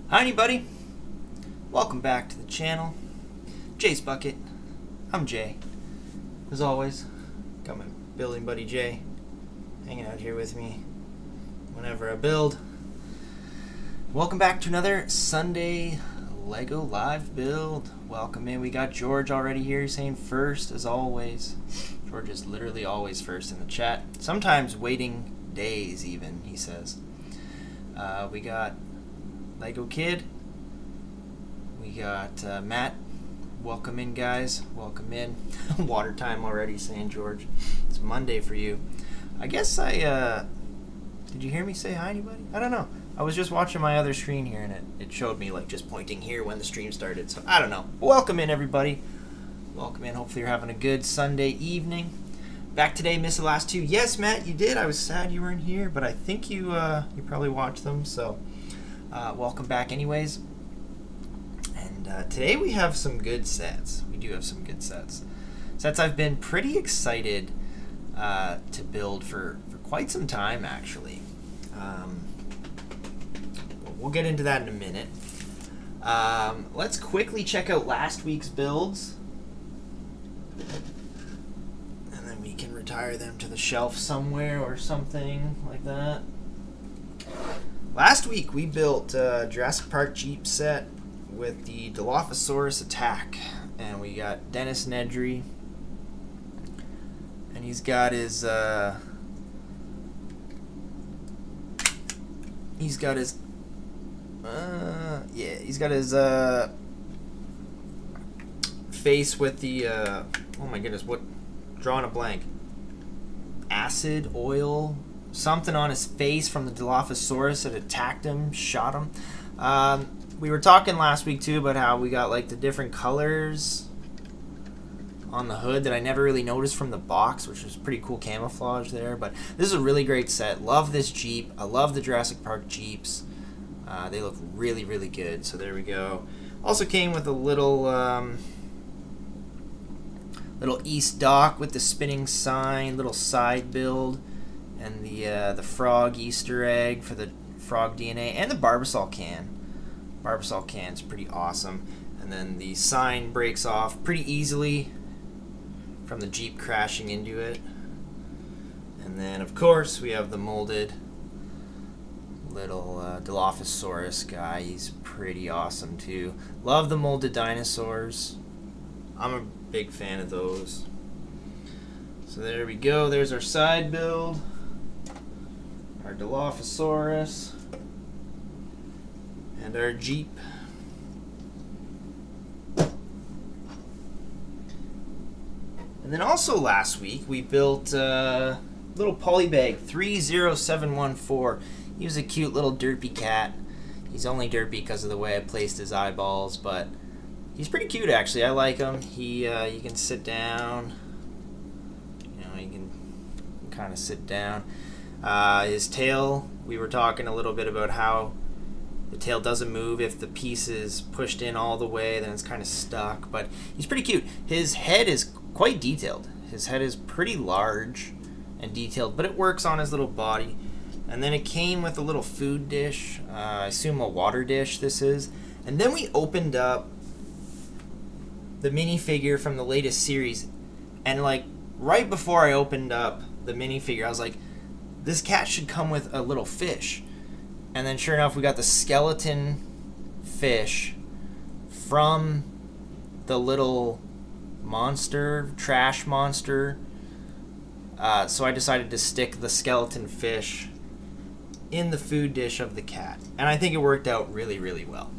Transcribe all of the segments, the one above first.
Hi anybody, welcome back to the channel. JaysBucket, I'm Jay. As always, got my building buddy Jay hanging out here with me whenever I build. Welcome back to another Sunday Lego live build. Welcome in. We got George already here saying first as always. George is literally always first in the chat. Sometimes waiting days even, he says. We got Lego Kid. We got Matt. Welcome in, guys. Welcome in. Water time already, saying George. It's Monday for you. I guess did you hear me say hi, anybody? I don't know. I was just watching my other screen here, and it showed me like just pointing here when the stream started. So I don't know. Welcome in, everybody. Welcome in. Hopefully you're having a good Sunday evening. Back today, missed the last two. Yes, Matt, you did. I was sad you weren't here, but I think you probably watched them. So welcome back anyways. And today we have some good sets. We do have some good sets. Sets I've been pretty excited to build for quite some time, actually. We'll get into that in a minute. Let's quickly check out last week's builds. And then we can retire them to the shelf somewhere or something like that. Last week we built a Jurassic Park Jeep set with the Dilophosaurus attack. And we got Dennis Nedry. And he's got his face with the oh my goodness, drawing a blank, acid, oil, something on his face from the Dilophosaurus that attacked him, shot him. We were talking last week too about how we got like the different colors on the hood that I never really noticed from the box, which was pretty cool camouflage there. But this is a really great set. Love this Jeep. I love the Jurassic Park Jeeps. They look really, really good. So there we go. Also came with a little little East dock with the spinning sign, little side build, and the frog Easter egg for the frog DNA, and the Barbasol can. Barbasol can's pretty awesome. And then the sign breaks off pretty easily from the Jeep crashing into it. And then, of course, we have the molded little Dilophosaurus guy. He's pretty awesome too. Love the molded dinosaurs. I'm a big fan of those. So there we go. There's our side build. Our Dilophosaurus. And our Jeep. And then also last week we built a little polybag 30714. He was a cute little derpy cat. He's only derpy because of the way I placed his eyeballs, but he's pretty cute actually. I like him. He you can sit down. You know, you can kind of sit down. His tail, we were talking a little bit about how the tail doesn't move if the piece is pushed in all the way, then it's kind of stuck, but he's pretty cute. His head is quite detailed. His head is pretty large and detailed, but it works on his little body. And then it came with a little food dish. I assume a water dish this is. And then we opened up the minifigure from the latest series. And like right before I opened up the minifigure, I was like, this cat should come with a little fish. And then sure enough, we got the skeleton fish from the little monster, trash monster. So I decided to stick the skeleton fish in the food dish of the cat. And I think it worked out really, really well.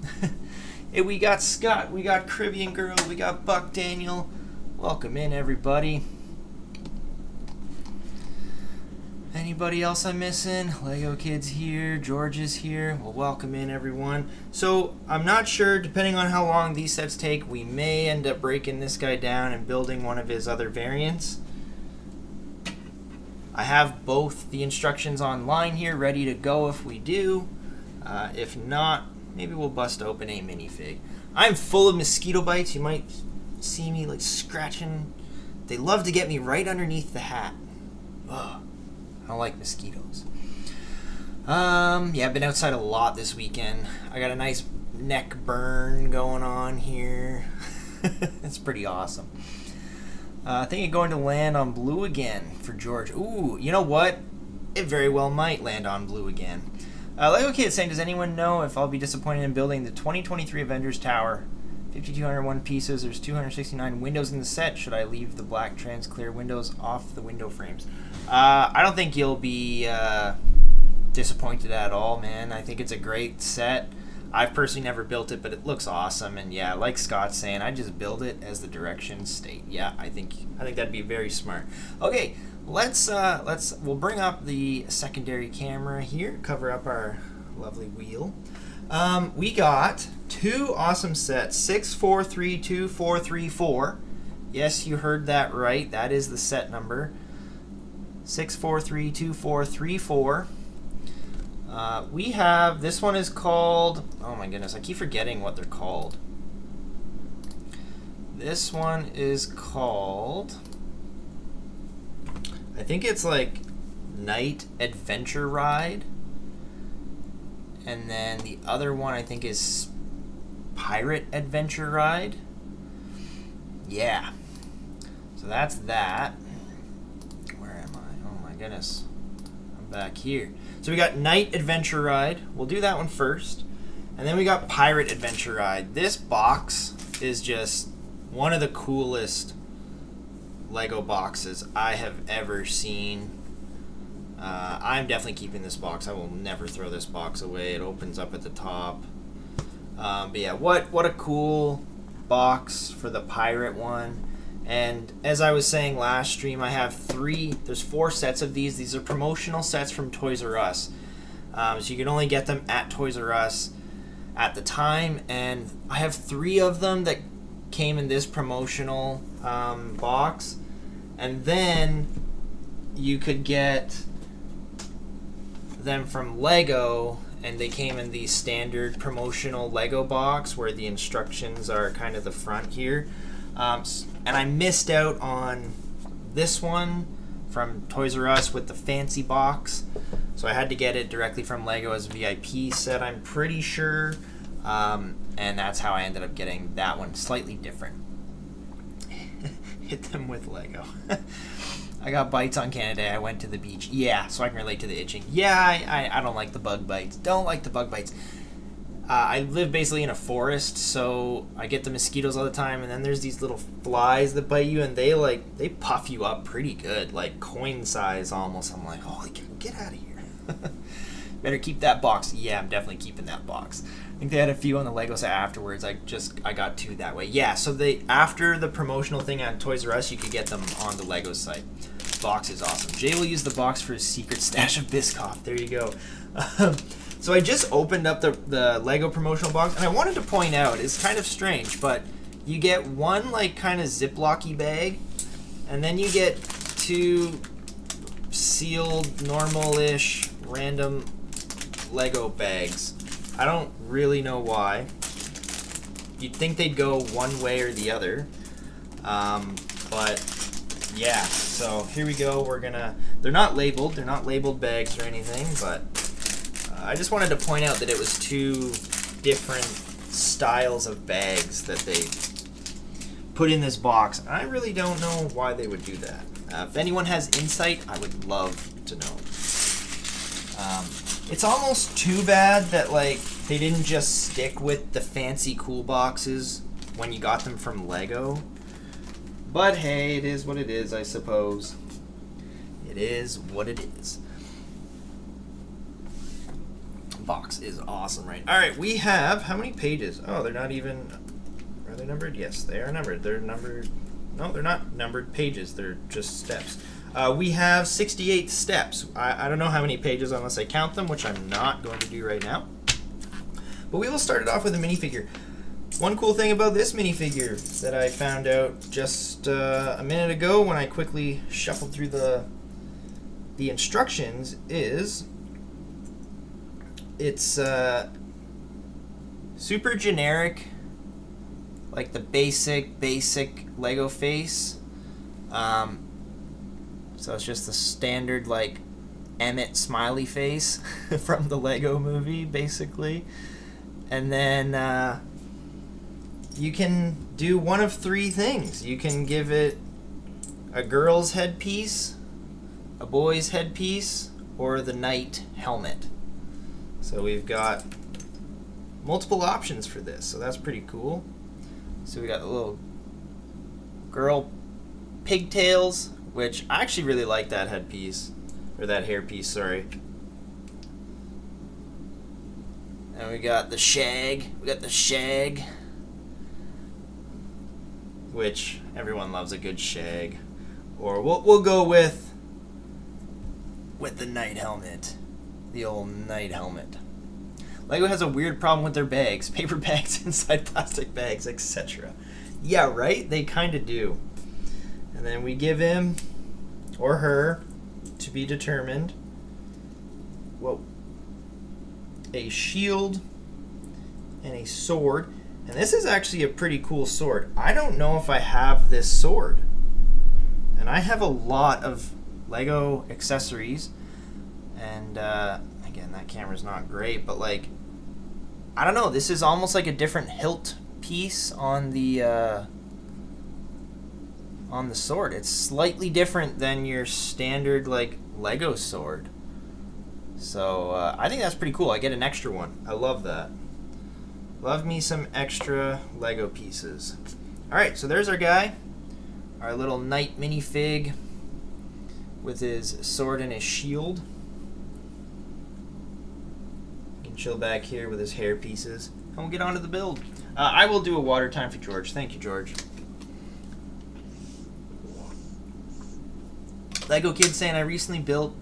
We got Scott, we got Caribbean Girl, we got Buck Daniel. Welcome in, everybody. Anybody else I'm missing? Lego Kid's here, George is here. Well, welcome in, everyone. So I'm not sure, depending on how long these sets take, we may end up breaking this guy down and building one of his other variants. I have both the instructions online here ready to go if we do. If not, maybe we'll bust open a minifig. I'm full of mosquito bites. You might see me like scratching. They love to get me right underneath the hat. Ugh. I don't like mosquitoes. Yeah, I've been outside a lot this weekend. I got a nice neck burn going on here. It's pretty awesome. I think it's going to land on blue again for George. Ooh, you know what? It very well might land on blue again. Lego Kid saying, does anyone know if I'll be disappointed in building the 2023 Avengers Tower? 5,201 pieces. There's 269 windows in the set. Should I leave the black trans clear windows off the window frames? I don't think you'll be disappointed at all, man. I think it's a great set. I've personally never built it, but it looks awesome. And yeah, like Scott's saying, I just build it as the directions state. Yeah, I think that'd be very smart. Okay, we'll bring up the secondary camera here, cover up our lovely wheel. We got two awesome sets, 6432-434. Yes, you heard that right. That is the set number. 6432-434. We have, this one is called, oh my goodness, I keep forgetting what they're called. This one is called, I think it's like Night Adventure Ride. And then the other one I think is Pirate Adventure Ride. Yeah. So that's that. Where am I? Oh my goodness. I'm back here. So we got Night Adventure Ride. We'll do that one first. And then we got Pirate Adventure Ride. This box is just one of the coolest Lego boxes I have ever seen. I'm definitely keeping this box. I will never throw this box away. It opens up at the top. But yeah, what a cool box for the pirate one. And as I was saying last stream, I have there's 4 sets of these. These are promotional sets from Toys R Us. So you can only get them at Toys R Us at the time. And I have 3 of them that came in this promotional box. And then you could get them from Lego, and they came in the standard promotional Lego box where the instructions are kind of the front here. And I missed out on this one from Toys R Us with the fancy box, so I had to get it directly from Lego as a VIP set, I'm pretty sure. And that's how I ended up getting that one, slightly different. Hit them with Lego. I got bites on Canada. I went to the beach. Yeah, so I can relate to the itching. Yeah, I don't like the bug bites. Don't like the bug bites. I live basically in a forest, so I get the mosquitoes all the time, and then there's these little flies that bite you, and they puff you up pretty good, like coin size almost. I'm like, holy cow, get out of here. Better keep that box. Yeah, I'm definitely keeping that box. I think they had a few on the Lego set afterwards. I got 2 that way. Yeah, so after the promotional thing on Toys R Us, you could get them on the Lego site. Box is awesome. Jay will use the box for his secret stash of Biscoff. There you go. So I just opened up the Lego promotional box, and I wanted to point out, it's kind of strange, but you get one like kind of Ziploc-y bag, and then you get 2 sealed, normal-ish, random Lego bags. I don't really know why. You'd think they'd go one way or the other. But yeah, so here we go. They're not labeled. They're not labeled bags or anything, but I just wanted to point out that it was 2 different styles of bags that they put in this box. I really don't know why they would do that. If anyone has insight, I would love to know. It's almost too bad that like they didn't just stick with the fancy cool boxes when you got them from Lego. But hey, it is what it is, I suppose. It is what it is. Box is awesome, right? All right, we have how many pages? Oh, they're not even. Are they numbered? Yes, they are numbered. They're numbered. No, they're not numbered pages. They're just steps. We have 68 steps. I don't know how many pages unless I count them, which I'm not going to do right now. But we will start it off with a minifigure. One cool thing about this minifigure that I found out just a minute ago when I quickly shuffled through the instructions is it's super generic, like the basic Lego face. So it's just the standard like Emmett smiley face from the Lego movie, basically. And then you can do one of three things. You can give it a girl's headpiece, a boy's headpiece, or the knight helmet. So we've got multiple options for this, so that's pretty cool. So we got the little girl pigtails, which I actually really like that headpiece, or that hairpiece, sorry. And we got the shag. Which everyone loves a good shag. Or we'll go with the knight helmet. The old knight helmet. Lego has a weird problem with their bags. Paper bags inside plastic bags, etc. Yeah, right? They kind of do. And then we give him, or her, to be determined, a shield and a sword. And this is actually a pretty cool sword. I don't know if I have this sword. And I have a lot of Lego accessories. And again, that camera's not great, but like, I don't know, this is almost like a different hilt piece on the sword. It's slightly different than your standard like Lego sword. So I think that's pretty cool. I get an extra one. I love that. Love me some extra Lego pieces. Alright, so there's our guy. Our little knight minifig with his sword and his shield. He can chill back here with his hair pieces. And we'll get on to the build. I will do a water time for George. Thank you, George. Lego Kid saying, I recently built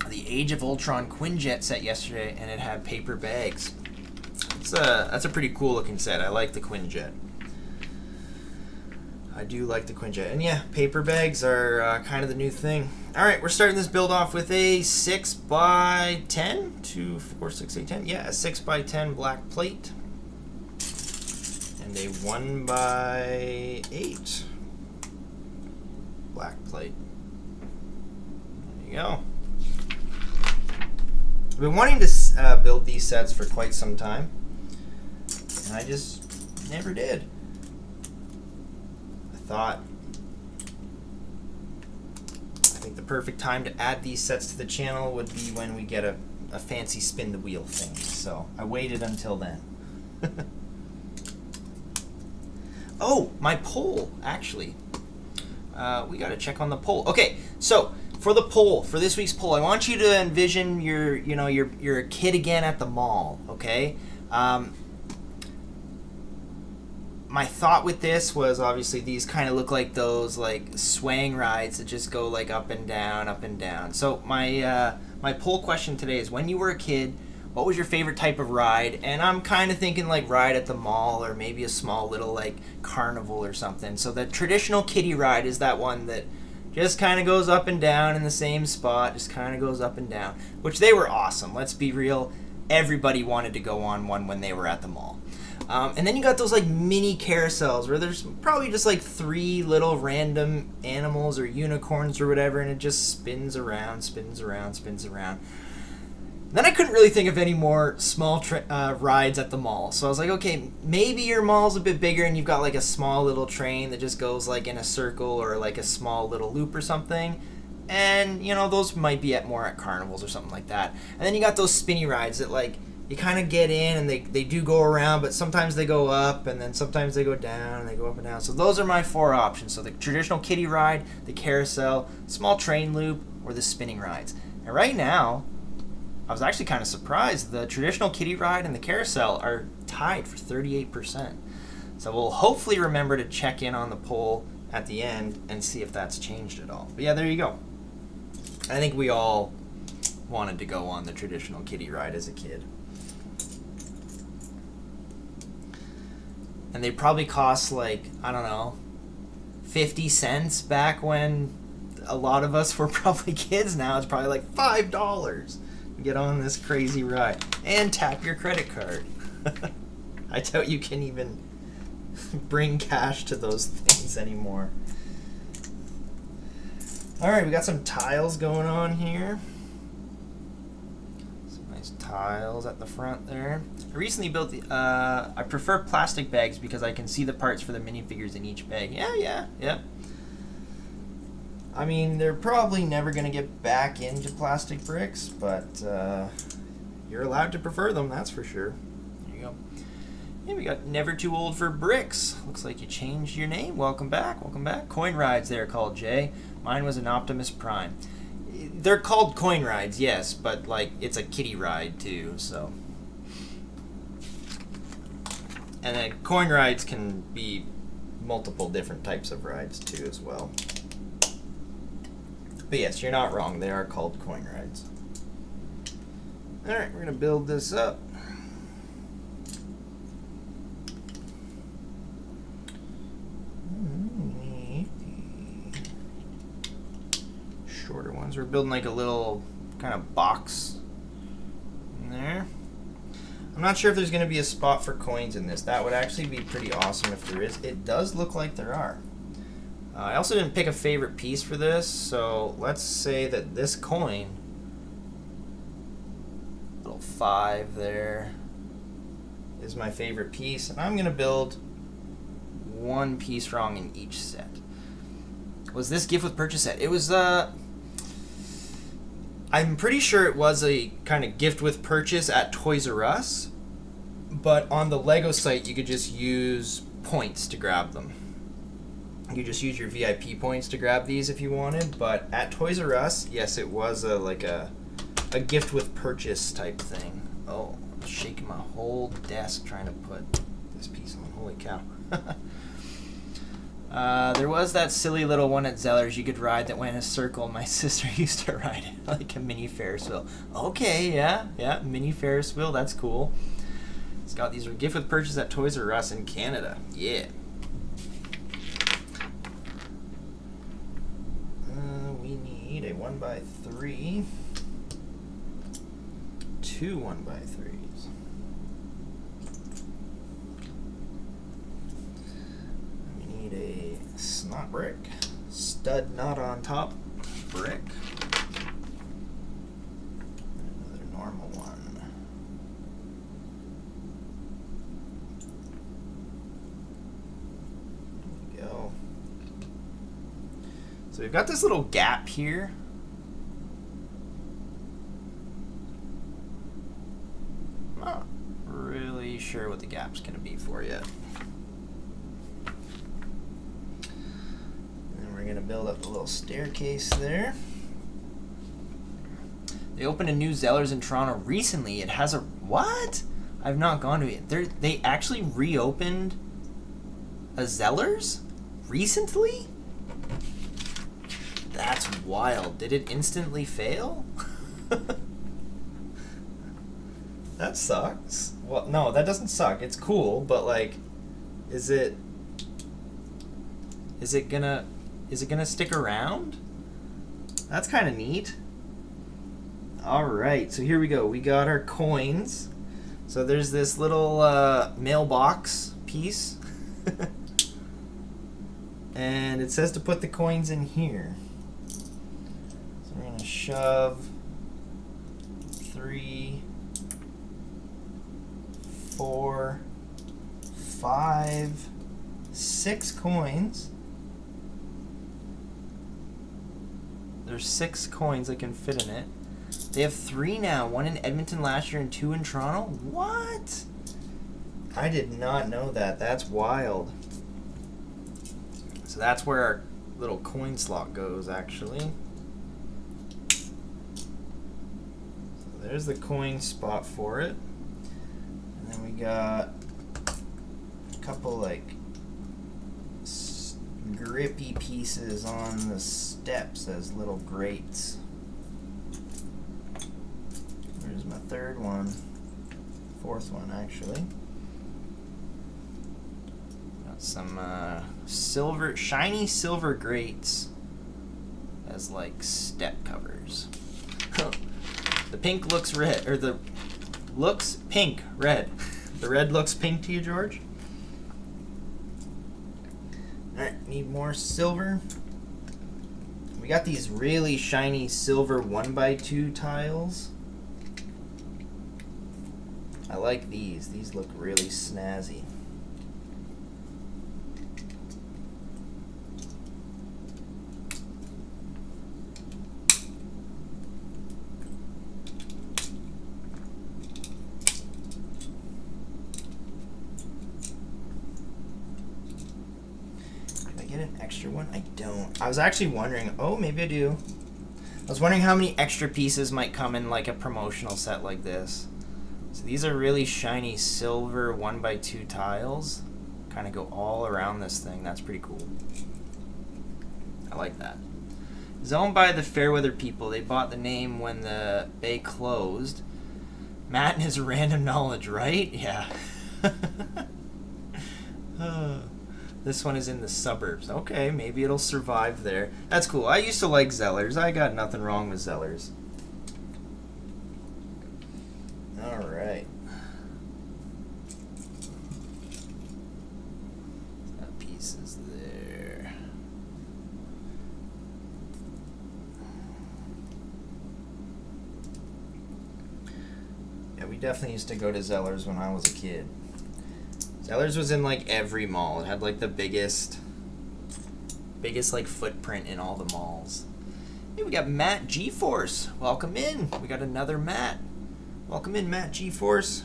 the Age of Ultron Quinjet set yesterday, and it had paper bags. That's a pretty cool looking set. I like the Quinjet. I do like the Quinjet. And yeah, paper bags are kind of the new thing. Alright, we're starting this build off with a 6x10? 2, 4, 6, 8, 10? Yeah, a 6x10 black plate. And a 1x8 black plate. There you go. I've been wanting to build these sets for quite some time, and I just never did. I think the perfect time to add these sets to the channel would be when we get a fancy spin the wheel thing, so I waited until then. Oh, my poll, actually. We gotta check on the poll. Okay, so for the poll, for this week's poll, I want you to envision you're a kid again at the mall, okay? My thought with this was obviously these kind of look like those like swaying rides that just go like up and down, up and down. So my poll question today is, when you were a kid, what was your favorite type of ride? And I'm kind of thinking like ride at the mall, or maybe a small little like carnival or something. So the traditional kiddie ride is that one that just kind of goes up and down in the same spot, just kind of goes up and down, which they were awesome. Let's be real. Everybody wanted to go on one when they were at the mall. And then you got those like mini carousels where there's probably just like 3 little random animals or unicorns or whatever, and it just spins around, spins around, spins around. Then I couldn't really think of any more small rides at the mall. So I was like, okay, maybe your mall's a bit bigger and you've got like a small little train that just goes like in a circle, or like a small little loop or something. And, you know, those might be more at carnivals or something like that. And then you got those spinny rides that like you kind of get in and they do go around, but sometimes they go up and then sometimes they go down and they go up and down. So those are my 4 options. So the traditional kiddie ride, the carousel, small train loop, or the spinning rides. And right now, I was actually kind of surprised. The traditional kiddie ride and the carousel are tied for 38%. So we'll hopefully remember to check in on the poll at the end and see if that's changed at all. But yeah, there you go. I think we all wanted to go on the traditional kiddie ride as a kid. And they probably cost like, I don't know, 50 cents back when a lot of us were probably kids. Now it's probably like $5. Get on this crazy ride and tap your credit card. I doubt you can even bring cash to those things anymore. Alright, we got some tiles going on here. Some nice tiles at the front there. I recently built the, I prefer plastic bags because I can see the parts for the minifigures in each bag. Yeah. I mean, they're probably never going to get back into plastic bricks, but you're allowed to prefer them, that's for sure. There you go. Yeah, we got Never Too Old for Bricks. Looks like you changed your name. Welcome back. Coin rides they're called, Jay. Mine was an Optimus Prime. They're called coin rides, yes, but like it's a kiddie ride too, so. And then coin rides can be multiple different types of rides too as well. But yes, you're not wrong. They are called coin rides. All right, we're gonna build this up. Shorter ones. We're building like a little kind of box in there. I'm not sure if there's going to be a spot for coins in this. That would actually be pretty awesome if there is. It does look like there are. I also didn't pick a favorite piece for this, so let's say that this coin, little 5 there, is my favorite piece, and I'm going to build one piece wrong in each set. Was this gift with purchase set? It was, I'm pretty sure it was a kind of gift with purchase at Toys R Us, but on the Lego site you could just use points to grab them. You could just use your VIP points to grab these if you wanted, but at Toys R Us, yes, it was like a gift with purchase type thing. Oh, I'm shaking my whole desk trying to put this piece on. Holy cow. There was that silly little one at Zeller's you could ride that went in a circle. My sister used to ride it like a mini Ferris wheel. Okay, yeah, mini Ferris wheel, that's cool. It's got these gift with purchase at Toys R Us in Canada. Yeah. We need a 1x3. 2 1x3s. We need a snot brick, stud not on top brick, and another normal one. There we go. So we've got this little gap here. Not really sure what the gap's going to be for yet. We're going to build up a little staircase there. They opened a new Zellers in Toronto recently. It has a... What? I've not gone to it. They actually reopened a Zellers recently? That's wild. Did it instantly fail? That sucks. Well, no, that doesn't suck. It's cool, but like, is it gonna stick around? That's kind of neat. All right, so here we go. We got our coins. So there's this little mailbox piece, and it says to put the coins in here. So we're gonna shove 3, 4, 5, 6 coins. There's 6 coins that can fit in it. They have 3 now. 1 in Edmonton last year and 2 in Toronto. What? I did not know that. That's wild. So that's where our little coin slot goes, actually. So there's the coin spot for it. And then we got a couple like grippy pieces on the steps as little grates. There's my 3rd one, 4th one actually. Got some shiny silver grates as like step covers. The pink looks red, or the looks pink, red. The red looks pink to you, George? Alright, need more silver. We got these really shiny silver 1x2 tiles. I like these. These look really snazzy. Get an extra one? I don't. I was actually wondering, oh, maybe I do. I was wondering how many extra pieces might come in like a promotional set like this. So these are really shiny silver 1x2 tiles. Kind of go all around this thing. That's pretty cool. I like that. It's owned by the Fairweather people. They bought the name when the bay closed. Matt and his random knowledge, right? Yeah. This one is in the suburbs. Okay, maybe it'll survive there. That's cool. I used to like Zellers. I got nothing wrong with Zellers. All right. That piece is there. Yeah, we definitely used to go to Zellers when I was a kid. Zellers was in like every mall. It had like the biggest like footprint in all the malls. Hey, we got Matt G-Force. Welcome in. We got another Matt. Welcome in, Matt G-Force.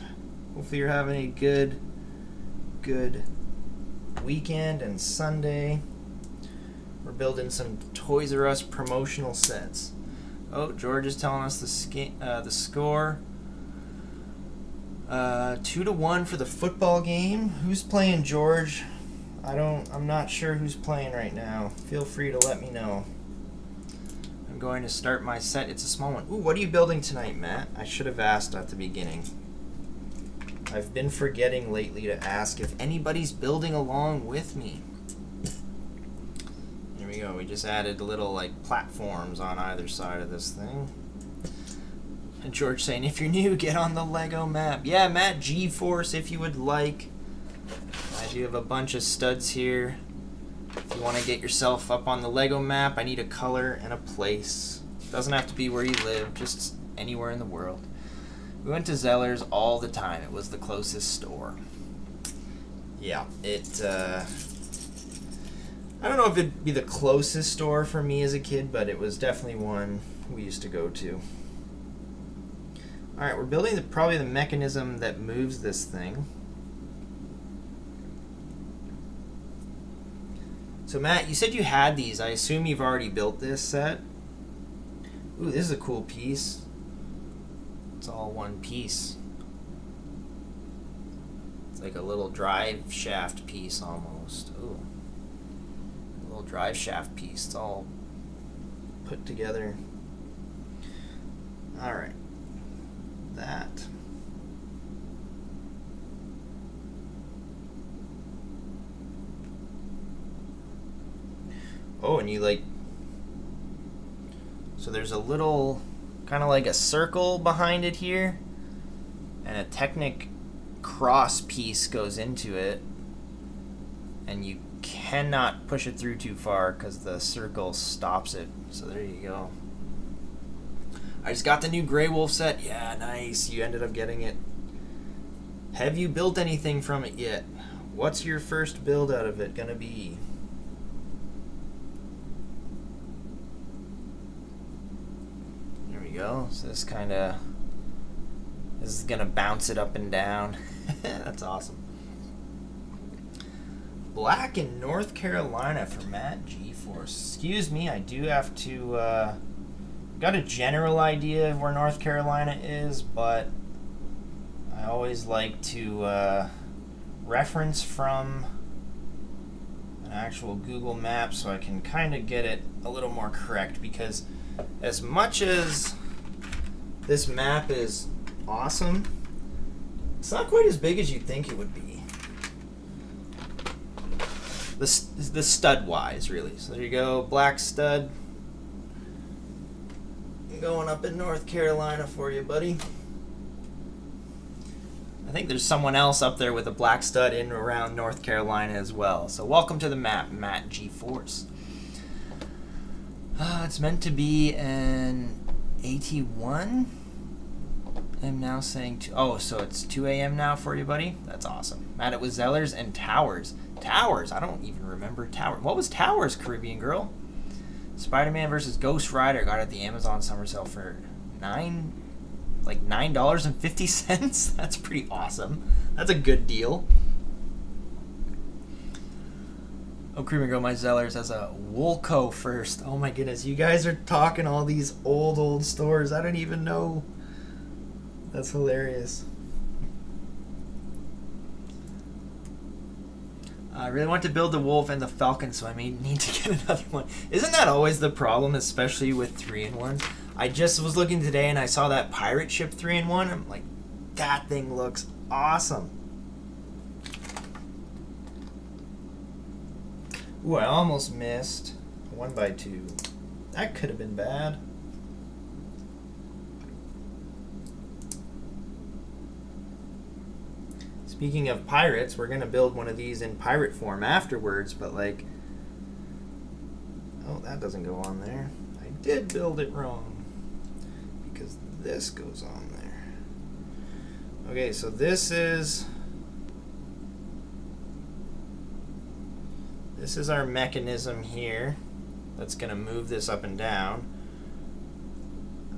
Hopefully you're having a good weekend and Sunday. We're building some Toys R Us promotional sets. Oh, George is telling us the score. 2-1 for the football game. Who's playing, George? I'm not sure who's playing right now. Feel free to let me know. I'm going to start my set. It's a small one. Ooh, what are you building tonight, Matt? I should have asked at the beginning. I've been forgetting lately to ask if anybody's building along with me. Here we go. We just added little like platforms on either side of this thing. And George saying, if you're new, get on the Lego map. Yeah, Matt G-Force, if you would like. I do have a bunch of studs here. If you want to get yourself up on the Lego map, I need a color and a place. Doesn't have to be where you live, just anywhere in the world. We went to Zellers all the time. It was the closest store. Yeah, I don't know if it'd be the closest store for me as a kid, but it was definitely one we used to go to. Alright, we're building probably the mechanism that moves this thing. So Matt, you said you had these. I assume you've already built this set. Ooh, this is a cool piece. It's all one piece. It's like a little drive shaft piece almost. Ooh. A little drive shaft piece. It's all put together. Alright. That. Oh, and you like, so there's a little kind of like a circle behind it here, and a Technic cross piece goes into it, and you cannot push it through too far because the circle stops it. So there you go. I just got the new Grey Wolf set. Yeah, nice. You ended up getting it. Have you built anything from it yet? What's your first build out of it gonna be? There we go. So this is gonna bounce it up and down. That's awesome. Black in North Carolina for Matt G-Force. Excuse me, I do have to got a general idea of where North Carolina is, but I always like to reference from an actual Google map so I can kind of get it a little more correct, because as much as this map is awesome, it's not quite as big as you'd think it would be. The stud wise, really. So there you go, black stud. Going up in North Carolina for you, buddy. I think there's someone else up there with a black stud in around North Carolina as well. So welcome to the map, Matt G-Force. It's meant to be an AT1. I'm now saying so it's 2 a.m. now for you, buddy? That's awesome. Matt, it was Zellers and Towers. Towers? I don't even remember Towers. What was Towers, Caribbean Girl? Spider-Man versus Ghost Rider got at the Amazon summer sale for $9.50. That's pretty awesome. That's a good deal. Oh, Caribbean Girl, my Zellers has a Woolco first. Oh my goodness, you guys are talking all these old stores. I don't even know. That's hilarious. I really want to build the Wolf and the Falcon, so I may need to get another one. Isn't that always the problem, especially with 3-in-1s? I just was looking today and I saw that pirate ship 3-in-1. I'm like, that thing looks awesome. Ooh, I almost missed 1x2. That could have been bad. Speaking of pirates, we're going to build one of these in pirate form afterwards, but like... Oh, that doesn't go on there. I did build it wrong. Because this goes on there. Okay, so this is our mechanism here that's going to move this up and down.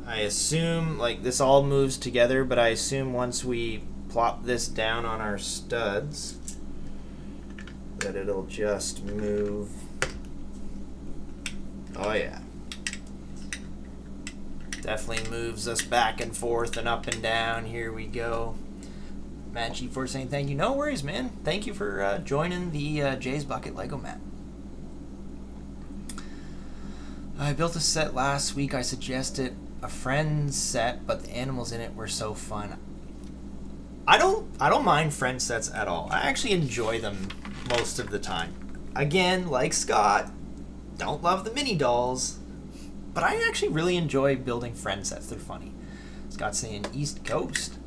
I assume, like, this all moves together, but I assume once we plop this down on our studs that it'll just move. Oh yeah, definitely moves us back and forth and up and down. Here we go. Matt G4 saying thank you. No worries, man. Thank you for joining the JaysBucket Lego Mat. I built a set last week. I suggested a friend's set, but the animals in it were so fun. I don't mind friend sets at all. I actually enjoy them most of the time. Again, like Scott, don't love the mini dolls, but I actually really enjoy building friend sets. They're funny. Scott's saying East Coast.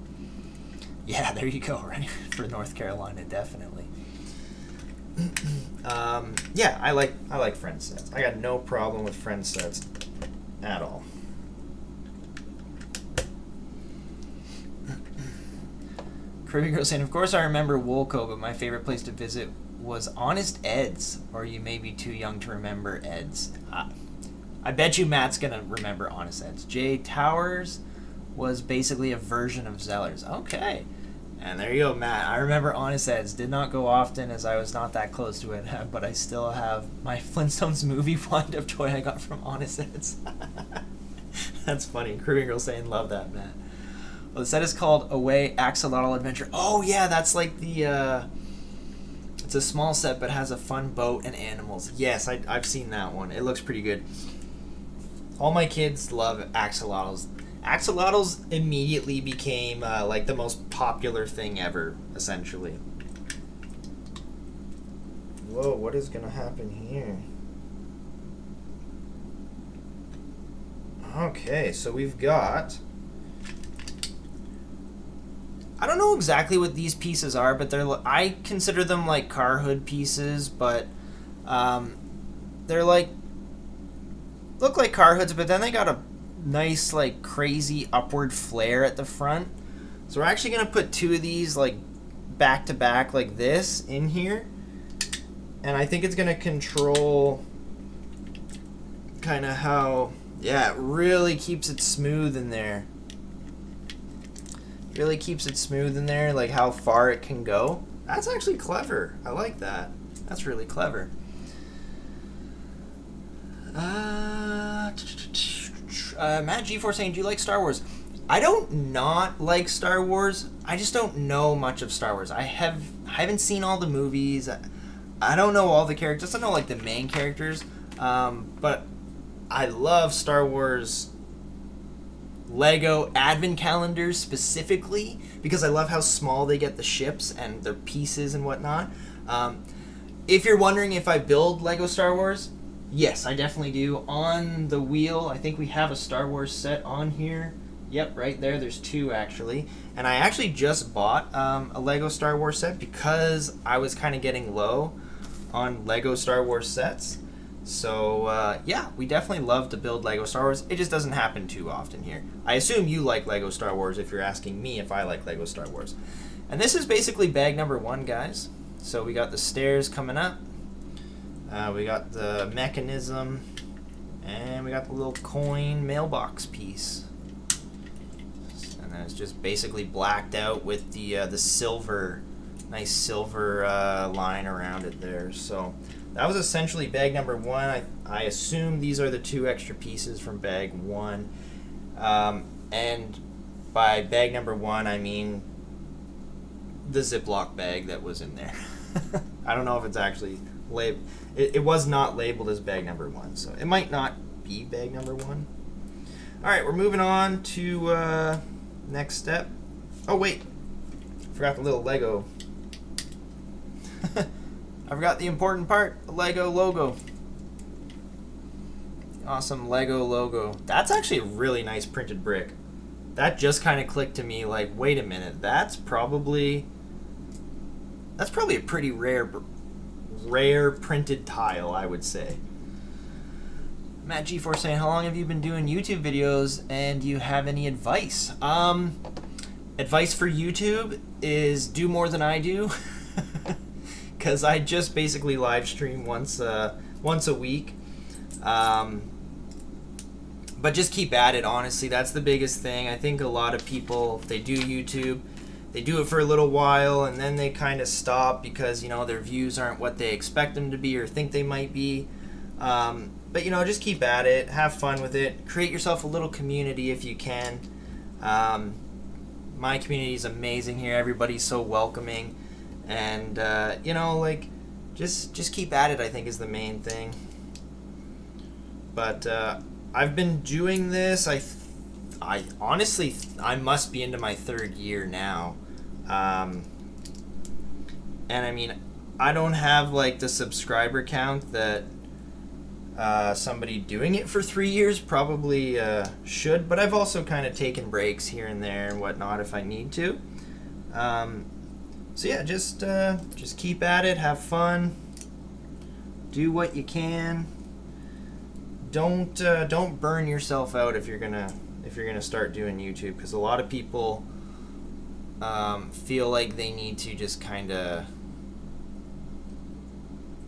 Yeah, there you go, right? For North Carolina, definitely. Yeah, I like friend sets. I got no problem with friend sets at all. Caribbean Girl saying, of course I remember Woolco, but my favorite place to visit was Honest Ed's, or you may be too young to remember Ed's. I bet you Matt's going to remember Honest Ed's. Jay Towers was basically a version of Zellers. Okay. And there you go, Matt. I remember Honest Ed's. Did not go often as I was not that close to it, but I still have my Flintstones movie wind-up toy I got from Honest Ed's. That's funny. Caribbean Girl saying, love that, Matt. Well, the set is called Away Axolotl Adventure. Oh, yeah, that's like the... It's a small set, but has a fun boat and animals. Yes, I've seen that one. It looks pretty good. All my kids love axolotls. Axolotls immediately became like the most popular thing ever, essentially. Whoa, what is going to happen here? Okay, so we've got... I don't know exactly what these pieces are, but I consider them like car hood pieces, but they're like... look like car hoods, but then they got a nice, like, crazy upward flare at the front. So we're actually going to put two of these, like, back to back like this in here. And I think it's going to control kind of how... yeah, it really keeps it smooth in there. Really keeps it smooth in there, like how far it can go. That's actually clever. I like that. That's really clever. Matt G4 saying, do you like Star Wars? I don't not like Star Wars. I just don't know much of Star Wars. I haven't seen all the movies. I don't know all the characters. I know like the main characters. But I love Star Wars Lego advent calendars specifically because I love how small they get the ships and their pieces and whatnot. If you're wondering if I build Lego Star Wars, yes, I definitely do. On the wheel, I think we have a Star Wars set on here. Yep, right there. There's two, actually. And I actually just bought a Lego Star Wars set because I was kind of getting low on Lego Star Wars sets. So yeah, we definitely love to build Lego Star Wars. It just doesn't happen too often here. I assume you like Lego Star Wars if you're asking me if I like Lego Star Wars. And this is basically bag number 1, guys. So we got the stairs coming up. We got the mechanism. And we got the little coin mailbox piece. And then it's just basically blacked out with the silver, nice silver line around it there. So that was essentially bag number 1. I assume these are the 2 extra pieces from bag 1. And by bag number 1, I mean the Ziploc bag that was in there. I don't know if it's actually labeled. It was not labeled as bag number 1, so it might not be bag number 1. All right, we're moving on to next step. Oh wait, forgot the little Lego. I forgot the important part, the Lego logo. Awesome Lego logo. That's actually a really nice printed brick. That just kind of clicked to me like, wait a minute, that's probably a pretty rare printed tile, I would say. Matt G4 saying, how long have you been doing YouTube videos, and do you have any advice? Advice for YouTube is do more than I do. Because I just basically live stream once a week. But just keep at it, honestly. That's the biggest thing. I think a lot of people, they do YouTube, they do it for a little while, and then they kind of stop because, you know, their views aren't what they expect them to be or think they might be. But, you know, just keep at it. Have fun with it. Create yourself a little community if you can. My community is amazing here. Everybody's so welcoming. And, you know, like, just keep at it, I think, is the main thing. But I've been doing this. I honestly, I must be into my 3rd year now. And, I mean, I don't have, like, the subscriber count that somebody doing it for 3 years probably should. But I've also kind of taken breaks here and there and whatnot if I need to. So yeah, just keep at it, have fun, do what you can. Don't burn yourself out if you're gonna start doing YouTube, because a lot of people feel like they need to just kind of,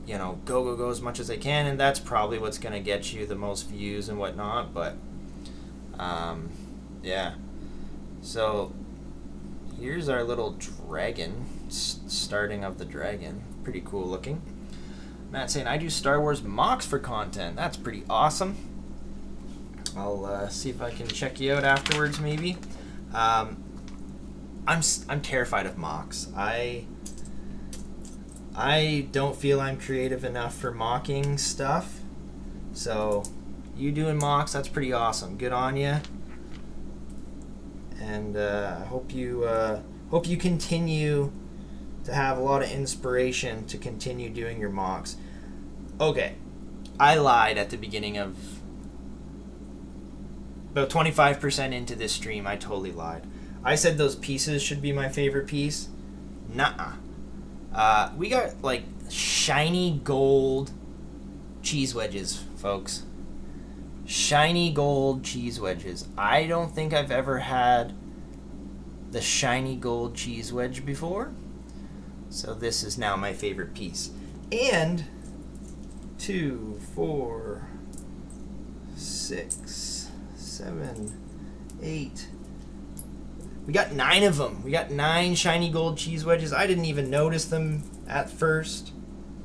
you know, go as much as they can, and that's probably what's gonna get you the most views and whatnot. But yeah, so here's our little dragon, starting of the dragon. Pretty cool looking. Matt saying, I do Star Wars mocks for content. That's pretty awesome. I'll see if I can check you out afterwards, maybe. I'm terrified of mocks. I don't feel I'm creative enough for mocking stuff. So you doing mocks, that's pretty awesome. Good on you. And I hope you continue to have a lot of inspiration to continue doing your mocks. Okay, I lied at the beginning of about 25% into this stream. I totally lied. I said those pieces should be my favorite piece. Nuh-uh. We got like shiny gold cheese wedges, folks. Shiny gold cheese wedges. I don't think I've ever had the shiny gold cheese wedge before. So this is now my favorite piece. And 2, 4, 6, 7, 8. We got 9 of them. We got 9 shiny gold cheese wedges. I didn't even notice them at first.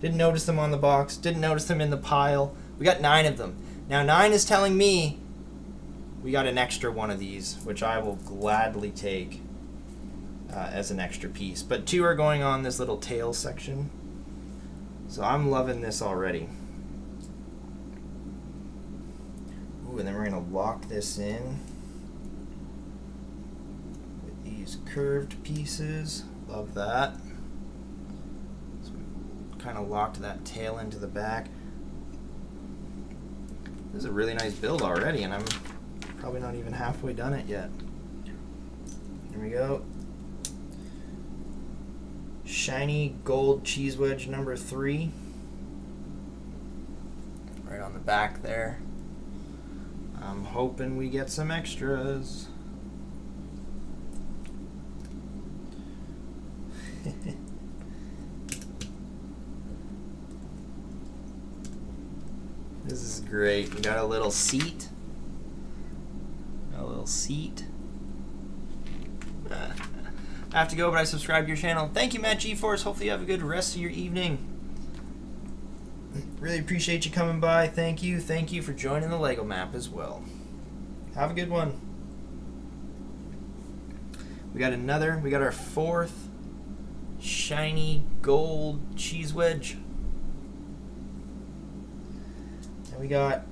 Didn't notice them on the box. Didn't notice them in the pile. We got 9 of them. Now 9 is telling me we got an extra one of these, which I will gladly take as an extra piece. But 2 are going on this little tail section. So I'm loving this already. Ooh, and then we're going to lock this in with these curved pieces. Love that. So we kind of locked that tail into the back. This is a really nice build already, and I'm probably not even halfway done it yet. Here we go. Shiny gold cheese wedge number 3. on the back there. I'm hoping we get some extras. This is great. We got a little seat. I have to go, but I subscribe to your channel. Thank you, Matt G-Force. Hopefully you have a good rest of your evening. Really appreciate you coming by. Thank you. Thank you for joining the Lego map as well. Have a good one. We got our fourth shiny gold cheese wedge. And we got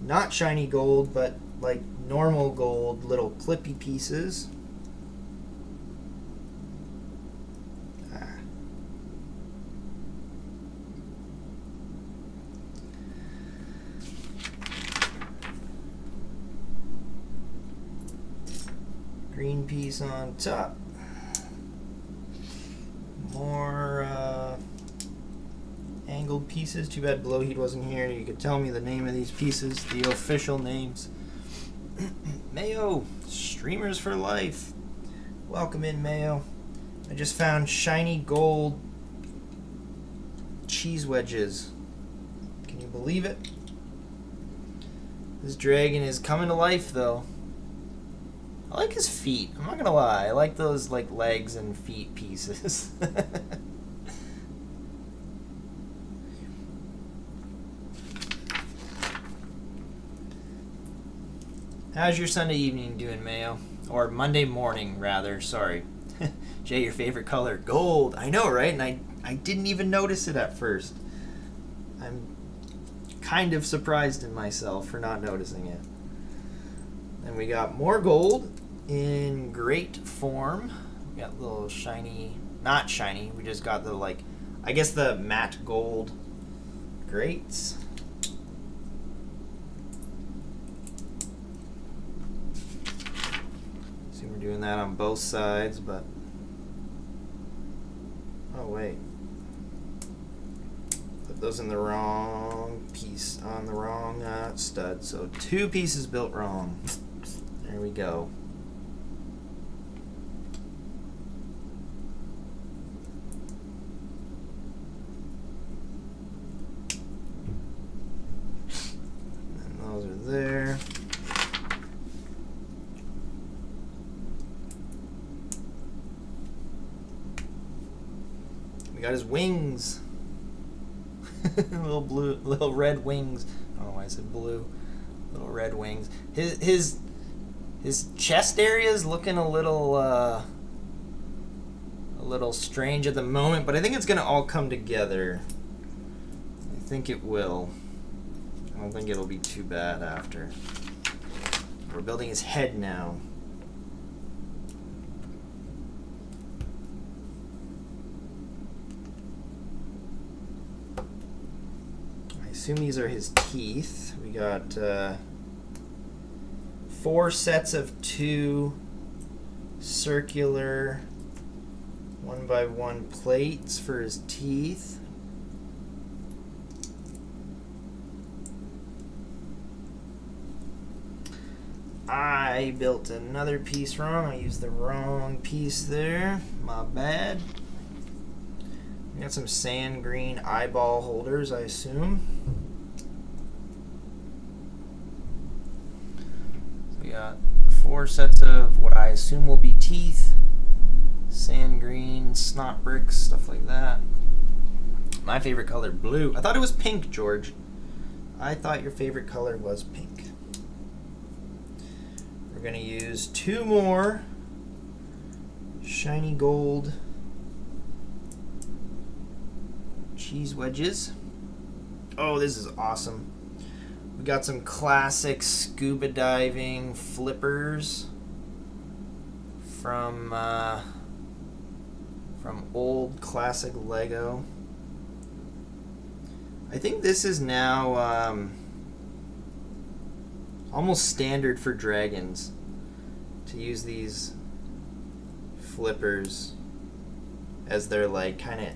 not shiny gold, but like normal gold little clippy pieces. Green piece on top. More angled pieces. Too bad Blowheat wasn't here. You could tell me the name of these pieces, the official names. Mayo, streamers for life. Welcome in, Mayo. I just found shiny gold cheese wedges. Can you believe it? This dragon is coming to life, though. I like his feet. I'm not gonna lie. I like those like legs and feet pieces. How's your Sunday evening doing, Mayo? Or Monday morning, rather. Sorry. Jay, your favorite color? Gold. I know, right? And I didn't even notice it at first. I'm kind of surprised in myself for not noticing it. And we got more gold in great form. We got little shiny, not shiny, we just got the like, I guess the matte gold grates. See, we're doing that on both sides, but, oh wait. Put those in the wrong piece, on the wrong stud. So 2 pieces built wrong. There we go. And those are there. We got his wings. little red wings. I don't know why I said blue. Little red wings. His chest area is looking a little strange at the moment, but I think it's gonna all come together. I think it will. I don't think it'll be too bad after. We're building his head now. I assume these are his teeth. We got 4 sets of 2 circular 1x1 plates for his teeth. I built another piece wrong. I used the wrong piece there. My bad. We got some sand green eyeball holders, I assume. We got 4 sets of what I assume will be teeth, sand green, snot bricks, stuff like that. My favorite color, blue. I thought it was pink, George. I thought your favorite color was pink. We're going to use 2 more shiny gold cheese wedges. Oh, this is awesome. We got some classic scuba diving flippers from old classic Lego. I think this is now almost standard for dragons to use these flippers as their like kind of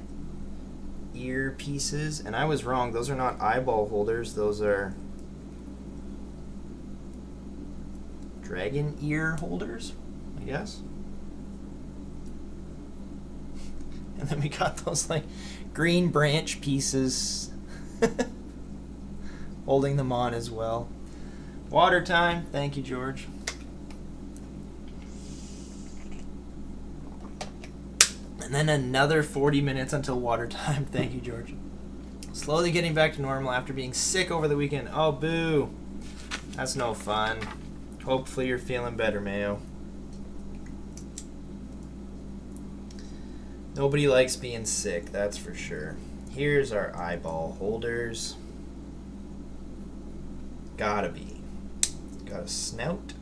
ear pieces, and I was wrong. Those are not eyeball holders. Those are dragon ear holders, I guess. And then we got those like green branch pieces holding them on as well. Water time. Thank you, George. And then another 40 minutes until water time. Thank you, George. Slowly getting back to normal after being sick over the weekend. Oh, boo. That's no fun. Hopefully you're feeling better, Mayo. Nobody likes being sick, that's for sure. Here's our eyeball holders. Gotta be. Got a snout.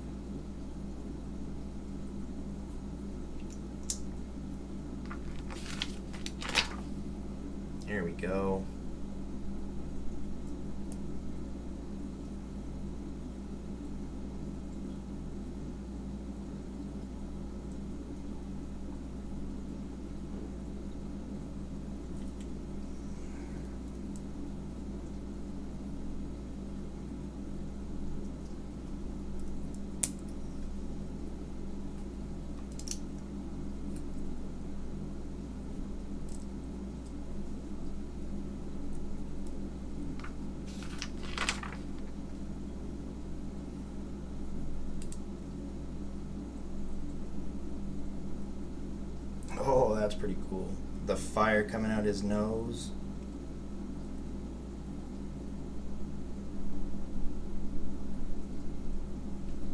Here we go. Oh, that's pretty cool. The fire coming out his nose.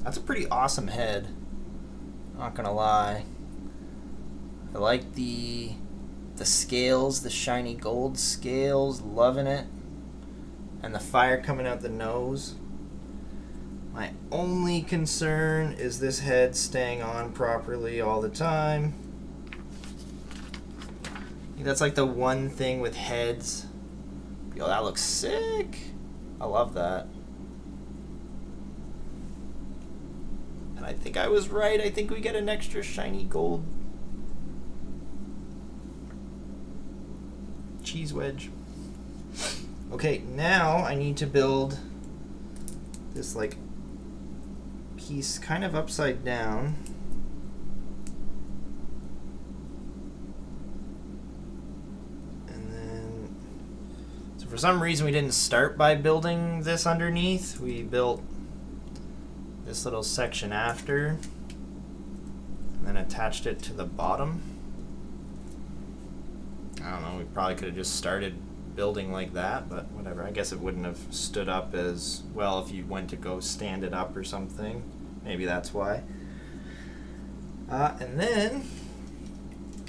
That's a pretty awesome head. Not gonna lie. I like the scales, the shiny gold scales, loving it. And the fire coming out the nose. My only concern is this head staying on properly all the time. I think that's like the one thing with heads. Yo, that looks sick. I love that. And I think I was right. I think we get an extra shiny gold cheese wedge. Okay, now I need to build this like piece kind of upside down. And then, so for some reason we didn't start by building this underneath. We built this little section after and then attached it to the bottom. I don't know, we probably could have just started building like that, but whatever. I guess it wouldn't have stood up as well if you went to go stand it up or something. Maybe that's why. And then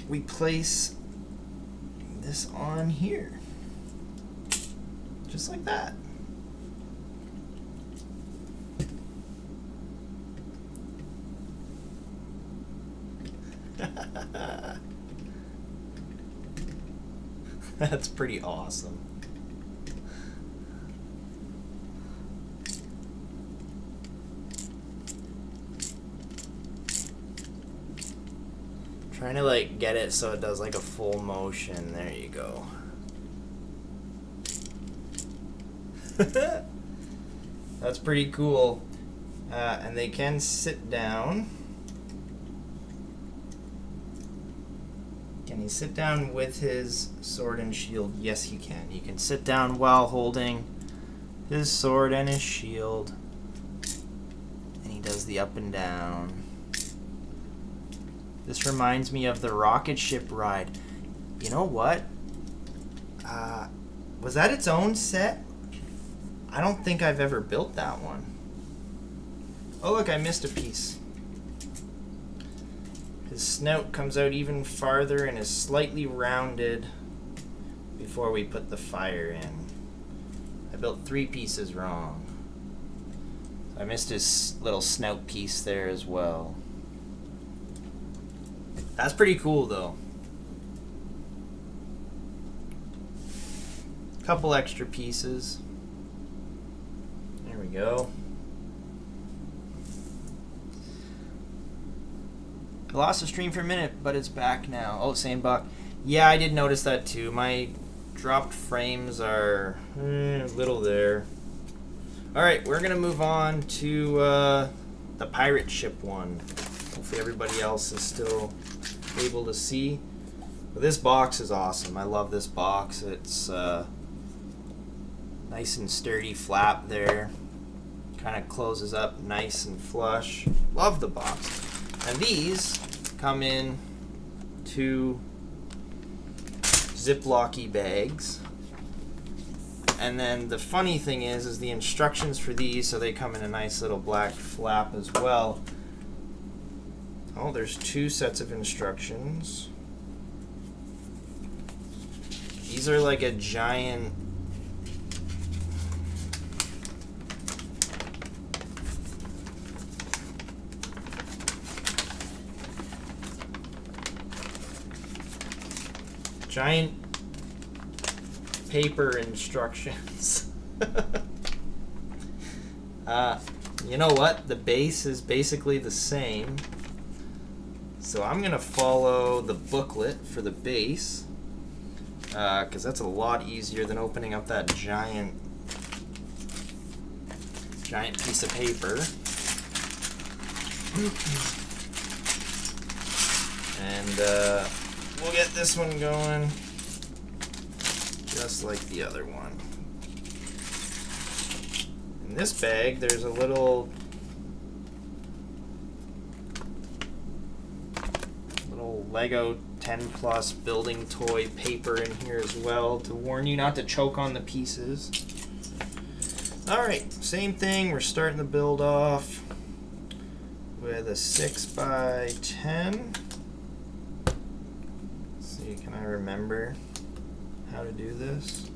we place this on here. Just like that. That's pretty awesome. Trying to like get it so it does like a full motion. There you go. That's pretty cool. And they can sit down. Can he sit down with his sword and shield? Yes, he can. He can sit down while holding his sword and his shield. And he does the up and down. This reminds me of the rocket ship ride. You know what? Was that its own set? I don't think I've ever built that one. Oh, look, I missed a piece. His snout comes out even farther and is slightly rounded before we put the fire in. I built 3 pieces wrong. I missed his little snout piece there as well. That's pretty cool though. Couple extra pieces. There we go. I lost the stream for a minute, but it's back now. Oh, same buck. Yeah, I did notice that too. My dropped frames are a little there. Alright, we're going to move on to the pirate ship one. Hopefully everybody else is still able to see. But this box is awesome. I love this box. It's nice and sturdy flap there. Kind of closes up nice and flush. Love the box. And these come in 2 Ziplocky bags. And then the funny thing is the instructions for these, so they come in a nice little black flap as well. Oh, there's 2 sets of instructions. These are like a giant paper instructions. You know what? The base is basically the same. So I'm going to follow the booklet for the base, because that's a lot easier than opening up that giant piece of paper. And we'll get this one going just like the other one. In this bag, there's a little Lego 10 plus building toy paper in here as well to warn you not to choke on the pieces. Alright, same thing. We're starting the build off with a 6x10. Let's see, can I remember how to do this?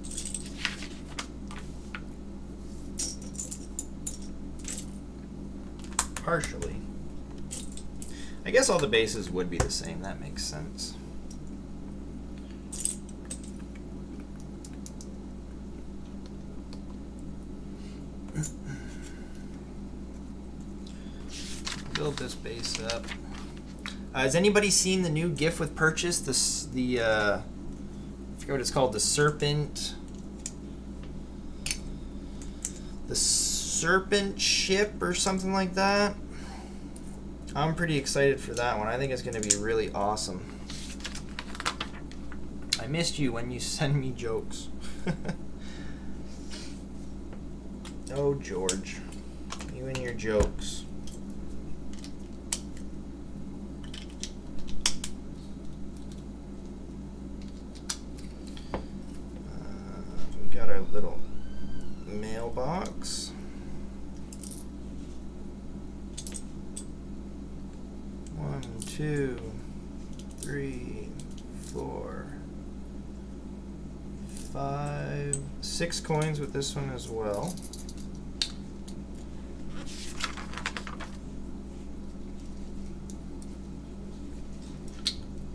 Partially. I guess all the bases would be the same. That makes sense. Build this base up. Has anybody seen the new GIF with purchase? I forget what it's called. The serpent ship or something like that. I'm pretty excited for that one. I think it's going to be really awesome. I missed you when you send me jokes. Oh, George. You and your jokes. We got our little mailbox. 1, 2, 3, 4, 5, 6 coins with this one as well.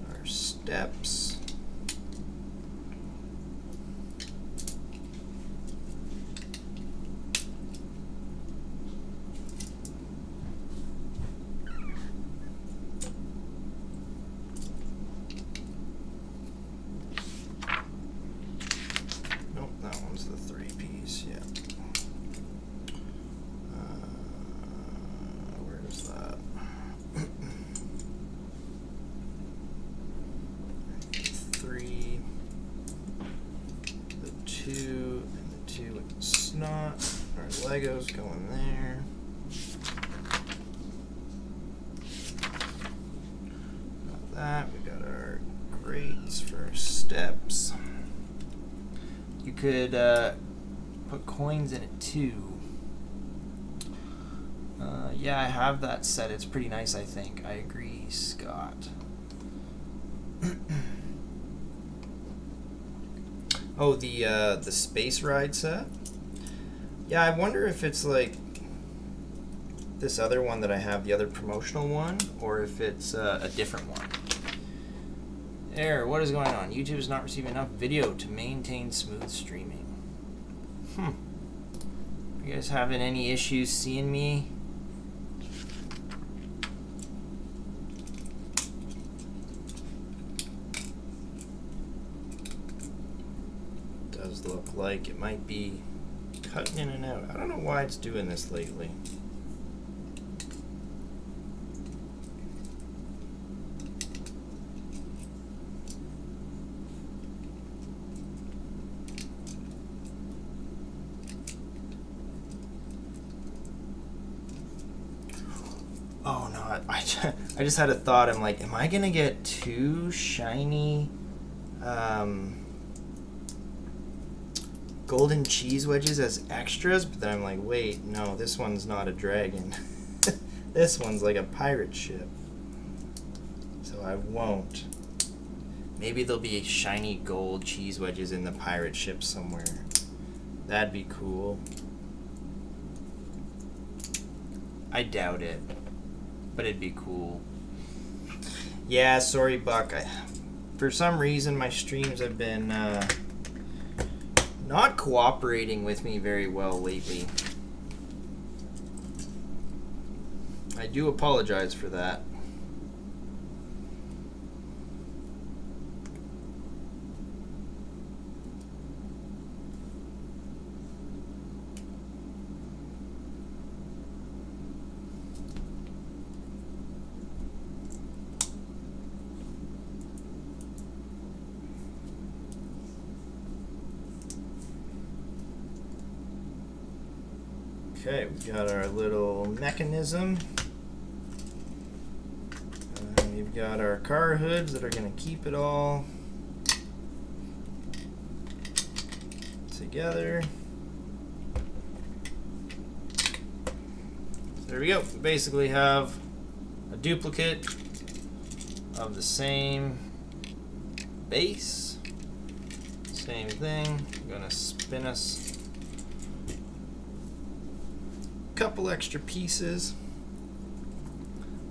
Our steps. Legos going there. Got that. We got our grates for our steps. You could put coins in it too. Yeah, I have that set. It's pretty nice, I think. I agree, Scott. Oh, the space ride set? Yeah, I wonder if it's like this other one that I have, the other promotional one, or if it's a different one. Error, what is going on? YouTube is not receiving enough video to maintain smooth streaming. You guys having any issues seeing me? look like it might be cutting in and out. I don't know why it's doing this lately. Oh no, I just had a thought. I'm like, am I gonna get two shiny golden cheese wedges as extras? But then I'm like, wait, no, this one's not a dragon. This one's like a pirate ship. So I won't. Maybe there'll be shiny gold cheese wedges in the pirate ship somewhere. That'd be cool. I doubt it. But it'd be cool. Yeah, sorry, Buck. For some reason, my streams have been not cooperating with me very well lately. I do apologize for that. Okay, we've got our little mechanism. And we've got our car hoods that are going to keep it all together. So there we go. We basically have a duplicate of the same base. Same thing. I'm going to spin us couple extra pieces,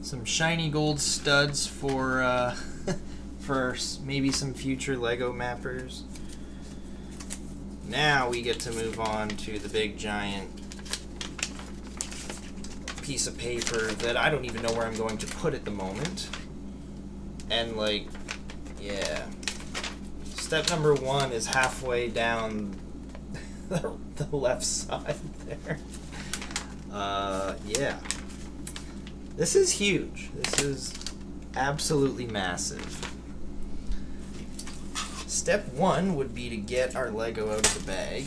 some shiny gold studs for for maybe some future Lego mappers. Now we get to move on to the big giant piece of paper that I don't even know where I'm going to put at the moment. And like, yeah, step number 1 is halfway down the left side there. Yeah. This is huge. This is absolutely massive. Step 1 would be to get our Lego out of the bag.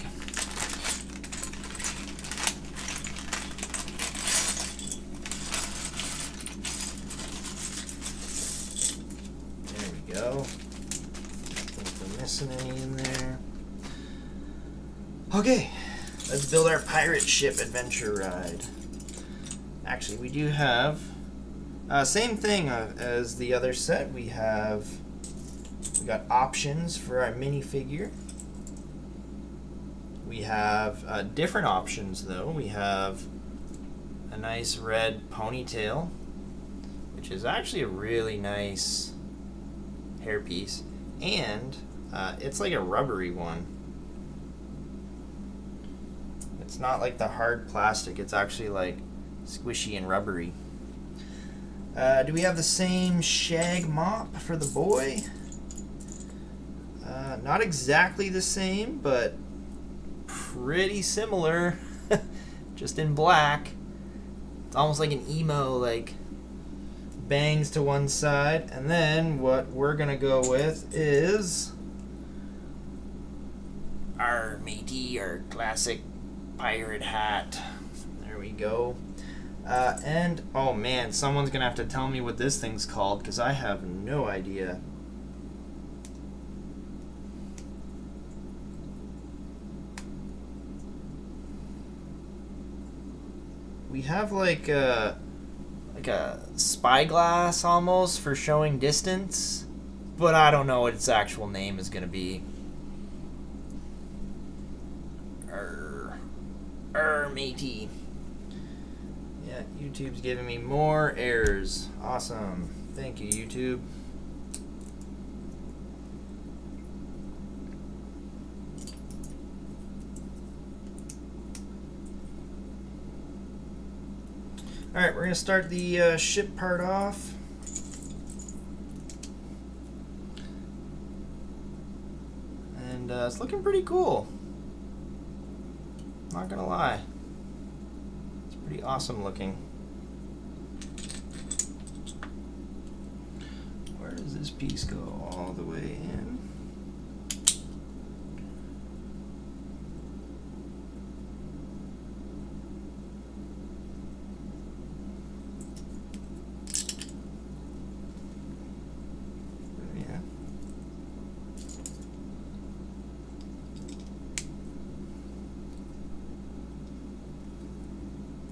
There we go. Don't think we're missing any in there. Okay. Let's build our pirate ship adventure ride. Actually, we do have same thing as the other set. We got options for our minifigure. We have different options though. We have a nice red ponytail, which is actually a really nice hairpiece, and it's like a rubbery one. It's not like the hard plastic, it's actually like squishy and rubbery. Do we have the same shag mop for the boy? Not exactly the same, but pretty similar. Just in black. It's almost like an emo, like bangs to one side. And then what we're gonna go with is our matey, our classic pirate hat. There we go. And oh man, someone's gonna have to tell me what this thing's called because I have no idea. We have like a spyglass almost for showing distance, but I don't know what its actual name is gonna be. Matey. Yeah, YouTube's giving me more errors. Awesome. Thank you, YouTube. Alright, we're going to start the ship part off. And and it's looking pretty cool. Not gonna lie. It's pretty awesome looking. Where does this piece go? All the way in.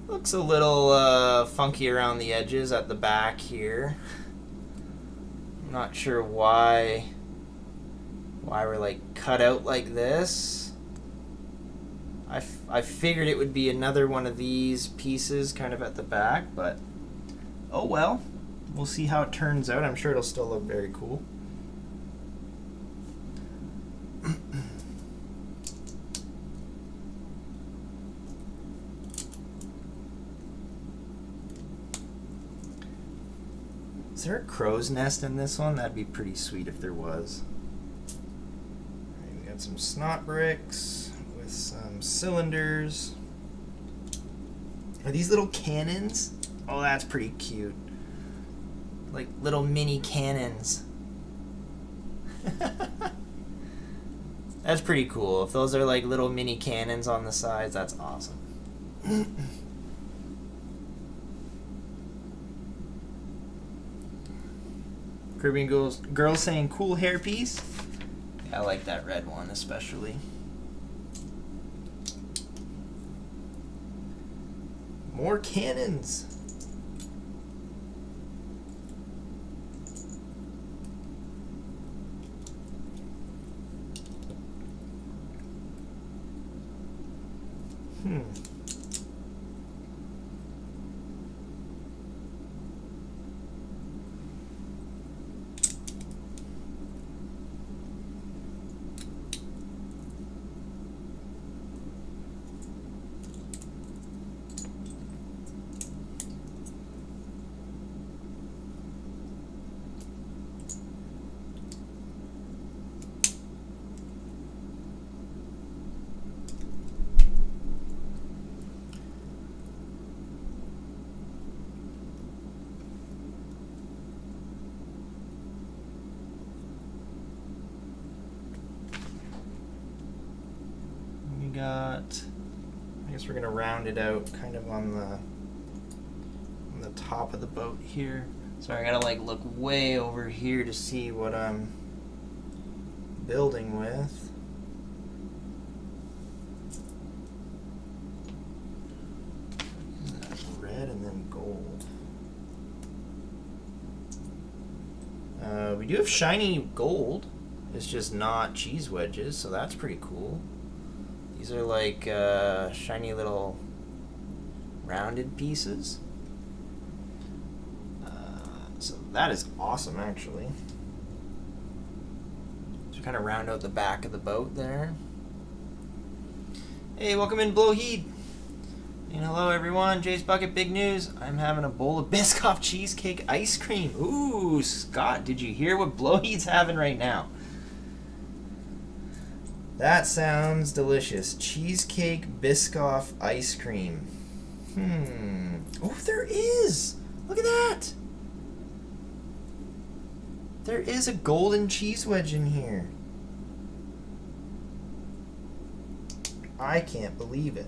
Looks a little funky around the edges at the back here. I'm not sure why we're like cut out like this. I figured it would be another one of these pieces kind of at the back, but oh well. We'll see how it turns out. I'm sure it'll still look very cool. Is there a crow's nest in this one? That'd be pretty sweet if there was. Alright, we got some snot bricks with some cylinders. Are these little cannons? Oh, that's pretty cute. Like little mini cannons. That's pretty cool. If those are like little mini cannons on the sides, that's awesome. Caribbean girls saying cool hairpiece. Yeah, I like that red one especially. More cannons. I guess we're gonna round it out kind of on the top of the boat here. Sorry, I gotta like look way over here to see what I'm building with. That's red and then gold. We do have shiny gold. It's just not cheese wedges, so that's pretty cool. These are like shiny little rounded pieces. So that is awesome, actually. So kind of round out the back of the boat there. Hey, welcome in, Blowheed. And hello, everyone. JaysBucket, big news. I'm having a bowl of Biscoff cheesecake ice cream. Ooh, Scott, did you hear what Blowheed's having right now? That sounds delicious. Cheesecake Biscoff ice cream. Oh, there is! Look at that! There is a golden cheese wedge in here. I can't believe it.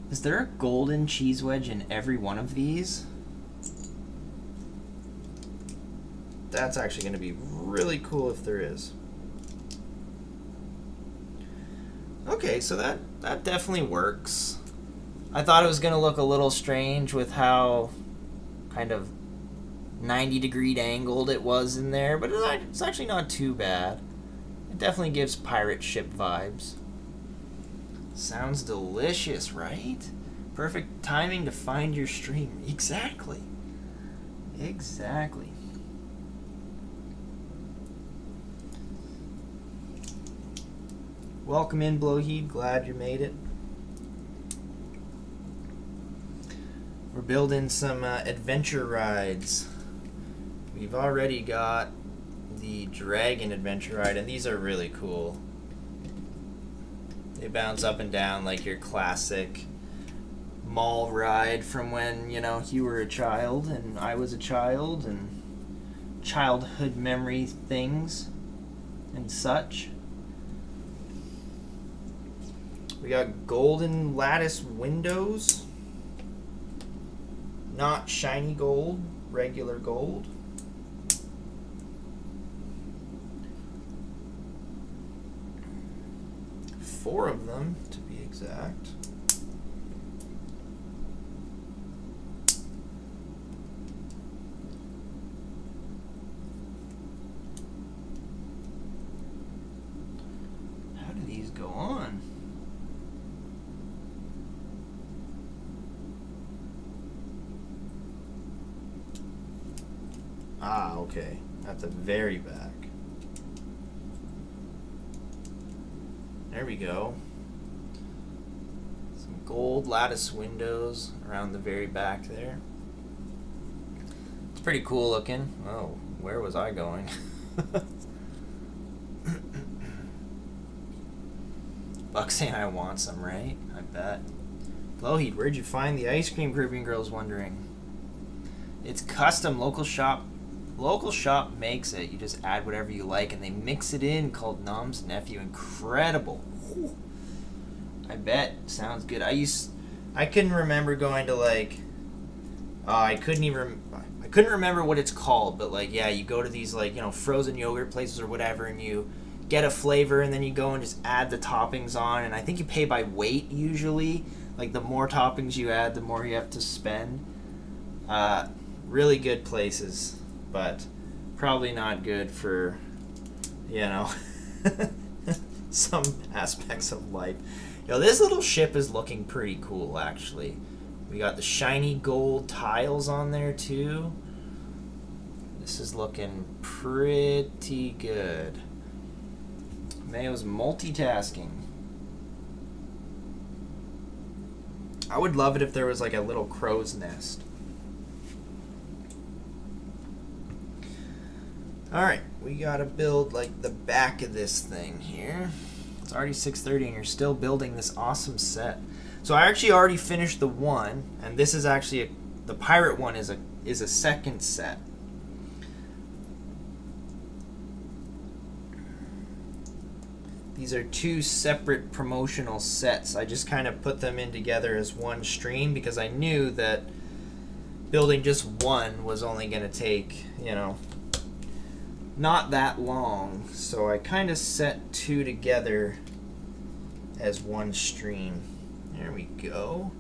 Is there a golden cheese wedge in every one of these? That's actually going to be really cool if there is. Okay, so that definitely works. I thought it was going to look a little strange with how kind of 90-degree angled it was in there, but it's actually not too bad. It definitely gives pirate ship vibes. Sounds delicious, right? Perfect timing to find your stream. Exactly. Exactly. Welcome in, Blowheed. Glad you made it. We're building some adventure rides. we've already got the Dragon Adventure Ride, and these are really cool. They bounce up and down like your classic mall ride from when, you know, you were a child and I was a child, and childhood memory things and such. We got golden lattice windows. Not shiny gold, regular gold. Four of them, to be exact. How do these go on? Ah, okay. At the very back. There we go. Some gold lattice windows around the very back there. It's pretty cool looking. Oh, where was I going? Buck saying I want some, right? I bet. Blowheat, where'd you find the ice cream? Caribbean Girl's wondering. It's custom. Local shop makes it. You just add whatever you like and they mix it in, called Nom's Nephew. Incredible. Whew. I bet. Sounds good. I couldn't remember going to like I couldn't remember what it's called, but like, yeah, you go to these like, you know, frozen yogurt places or whatever, and you get a flavor and then you go and just add the toppings on, and I think you pay by weight usually. Like the more toppings you add, the more you have to spend. Really good places, but probably not good for, you know, some aspects of life. Yo, this little ship is looking pretty cool, actually. We got the shiny gold tiles on there, too. This is looking pretty good. Mayo's multitasking. I would love it if there was like a little crow's nest. Alright, we gotta build like the back of this thing here. It's already 6:30 and you're still building this awesome set. So I actually already finished the one, and this is actually the pirate one is a second set. These are two separate promotional sets. I just kind of put them in together as one stream because I knew that building just one was only going to take, you know, not that long. So I kind of set two together as one stream. There we go.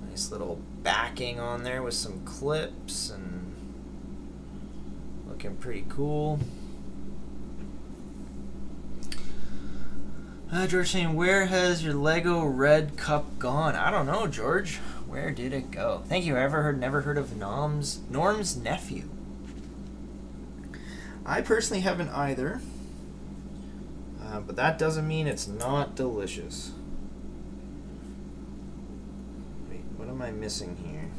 Nice little backing on there with some clips and looking pretty cool. George saying, where has your Lego red cup gone? I don't know, George. Where did it go? Thank you. Never heard of Norm's Nephew. I personally haven't either. But that doesn't mean it's not delicious. Wait, what am I missing here?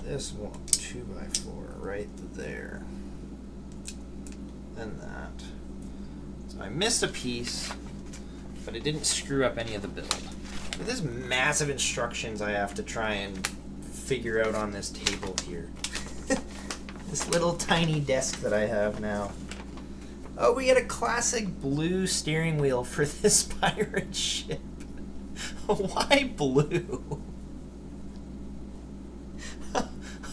This one, 2x4, right there. And that. So I missed a piece, but it didn't screw up any of the build. But there's massive instructions I have to try and figure out on this table here. This little tiny desk that I have now. Oh, we get a classic blue steering wheel for this pirate ship. Why blue?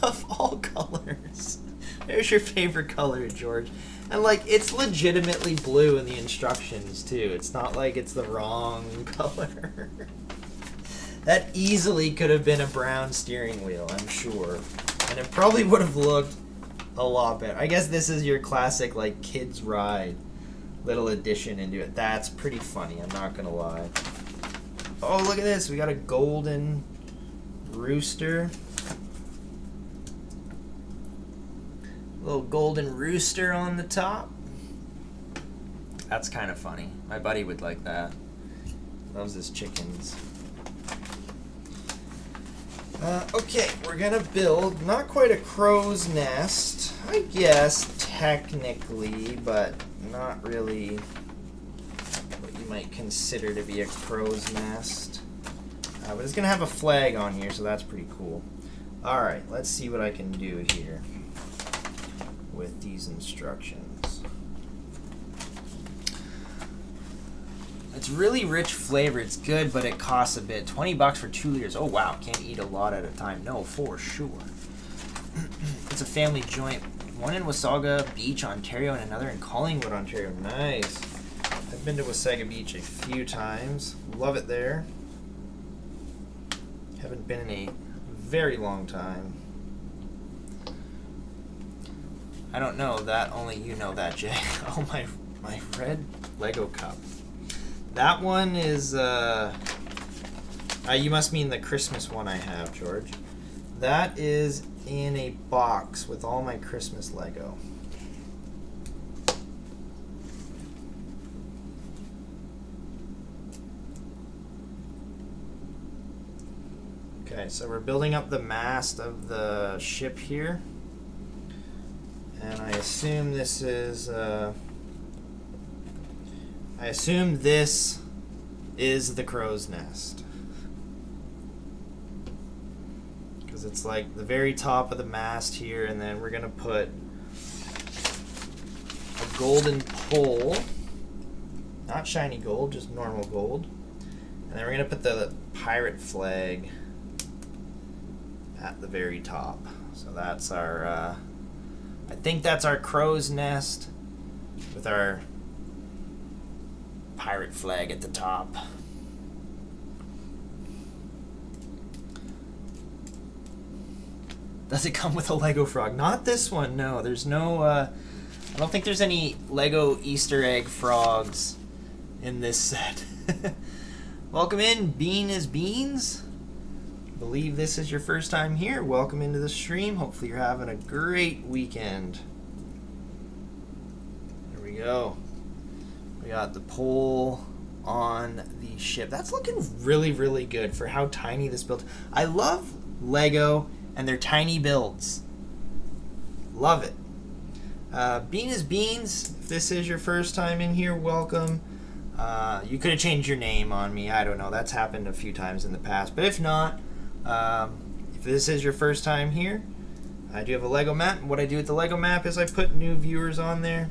Of all colors. There's your favorite color, George. And like, it's legitimately blue in the instructions too. It's not like it's the wrong color. That easily could have been a brown steering wheel, I'm sure. And it probably would have looked a lot better. I guess this is your classic like kids ride little addition into it. That's pretty funny, I'm not gonna lie. Oh, look at this. We got a golden rooster. Little golden rooster on the top. That's kind of funny. My buddy would like that. Loves his chickens. Okay, we're gonna build not quite a crow's nest, I guess technically, but not really what you might consider to be a crow's nest. But it's gonna have a flag on here, so that's pretty cool. All right, let's see what I can do here with these instructions. It's really rich flavor. It's good, but it costs a bit. 20 bucks for 2 liters. Oh, wow. Can't eat a lot at a time. No, for sure. It's a family joint. One in Wasaga Beach, Ontario, and another in Collingwood, Ontario. Nice. I've been to Wasaga Beach a few times. Love it there. Haven't been in a very long time. I don't know that. Only you know that, Jay. Oh, my red Lego cup. That one is, you must mean the Christmas one I have, George. That is in a box with all my Christmas Lego. Okay, so we're building up the mast of the ship here. And I assume this is, the crow's nest. Because it's like the very top of the mast here, and then we're going to put a golden pole. Not shiny gold, just normal gold. And then we're going to put the pirate flag at the very top. So that's our, I think that's our crow's nest with our pirate flag at the top. Does it come with a Lego frog? Not this one, no. There's no, I don't think there's any Lego Easter egg frogs in this set. Welcome in, Bean is Beans. Believe this is your first time here. Welcome into the stream. Hopefully you're having a great weekend. There we go. We got the pole on the ship. That's looking really, really good for how tiny this build. I love Lego and their tiny builds. Love it. Bean is Beans. If this is your first time in here, welcome. You could have changed your name on me. I don't know. That's happened a few times in the past. But if not, if this is your first time here, I do have a Lego map. What I do with the Lego map is I put new viewers on there.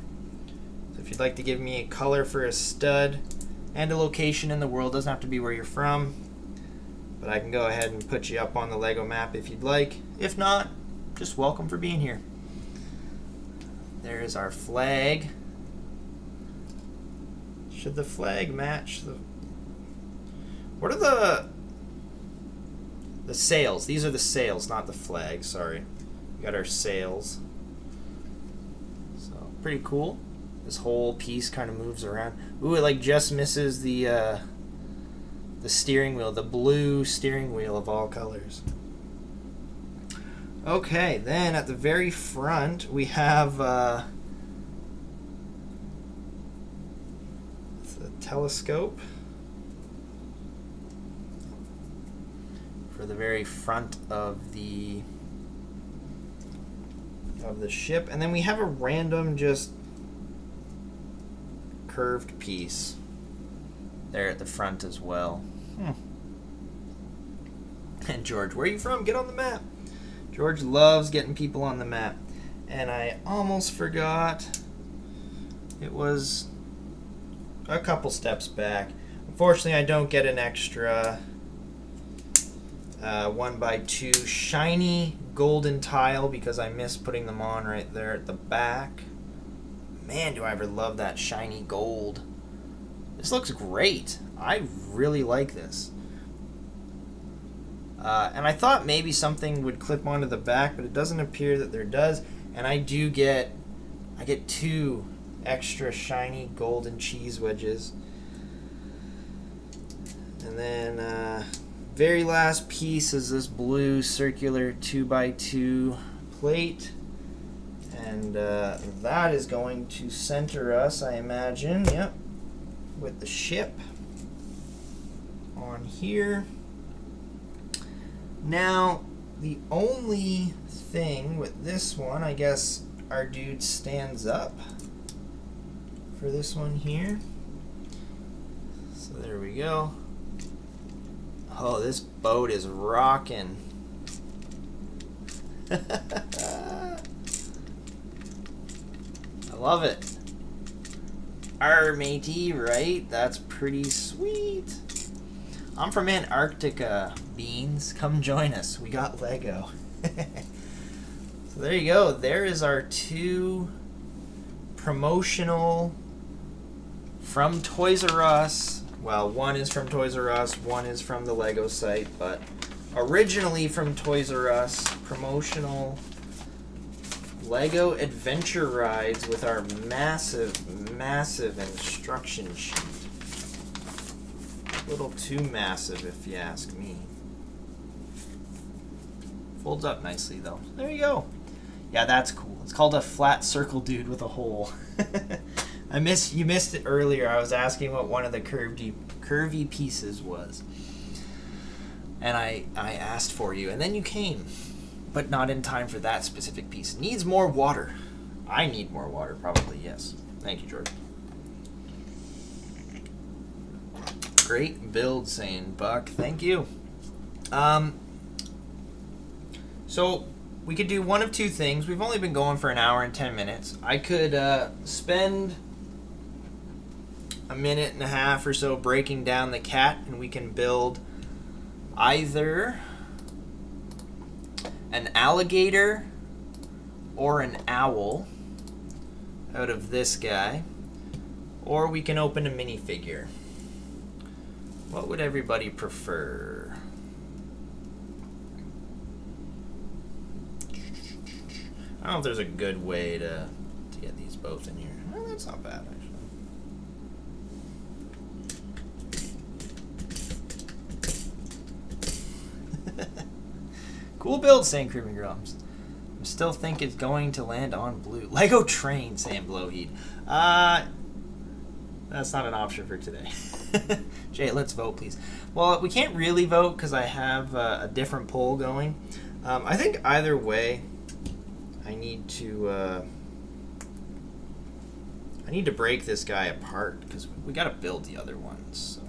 So if you'd like to give me a color for a stud and a location in the world, doesn't have to be where you're from, but I can go ahead and put you up on the Lego map if you'd like. If not, just welcome for being here. There's our flag. Should the flag match the... What are the sails? These are the sails, not the flag, sorry. We got our sails. So, pretty cool. This whole piece kind of moves around. Ooh, it like just misses the steering wheel, the blue steering wheel of all colors. Okay, then at the very front we have the telescope for the very front of the ship, and then we have a random just curved piece there at the front as well. And George, where are you from? Get on the map. George loves getting people on the map. And I almost forgot. It was a couple steps back. Unfortunately, I don't get an extra 1x2 shiny golden tile because I missed putting them on right there at the back. Man, do I ever love that shiny gold. This looks great. I really like this. And I thought maybe something would clip onto the back, but it doesn't appear that there does. And I get 2 extra shiny golden cheese wedges. And then very last piece is this blue circular 2x2 plate. And that is going to center us, I imagine, yep, with the ship on here. Now, the only thing with this one, I guess our dude stands up for this one here. So there we go. Oh, this boat is rocking. I love it. Arr, matey, right? That's pretty sweet. I'm from Antarctica, Beans. Come join us. We got Lego. So there you go. There is our 2 promotional from Toys R Us. Well, one is from Toys R Us, one is from the Lego site, but originally from Toys R Us, promotional Lego adventure rides with our massive, massive instruction sheet. A little too massive, if you ask me. Folds up nicely, though. There you go. Yeah, that's cool. It's called a flat circle dude with a hole. You missed it earlier. I was asking what one of the curvy pieces was. And I asked for you, and then you came. But not in time for that specific piece. Needs more water. I need more water, probably, yes. Thank you, George. Great build, saying Buck. Thank you. So we could do one of 2 things. We've only been going for an hour and 10 minutes. I could spend a minute and a half or so breaking down the cat, and we can build either an alligator or an owl out of this guy, or we can open a minifigure. What would everybody prefer? I don't know if there's a good way to get these both in here. Well, that's not bad, actually. Cool build, saying Creeping Grumps. I still think it's going to land on blue. Lego train, saying Blowheed. That's not an option for today. Jay, let's vote, please. Well, we can't really vote because I have a different poll going. I think either way, I need to break this guy apart because we got to build the other ones. So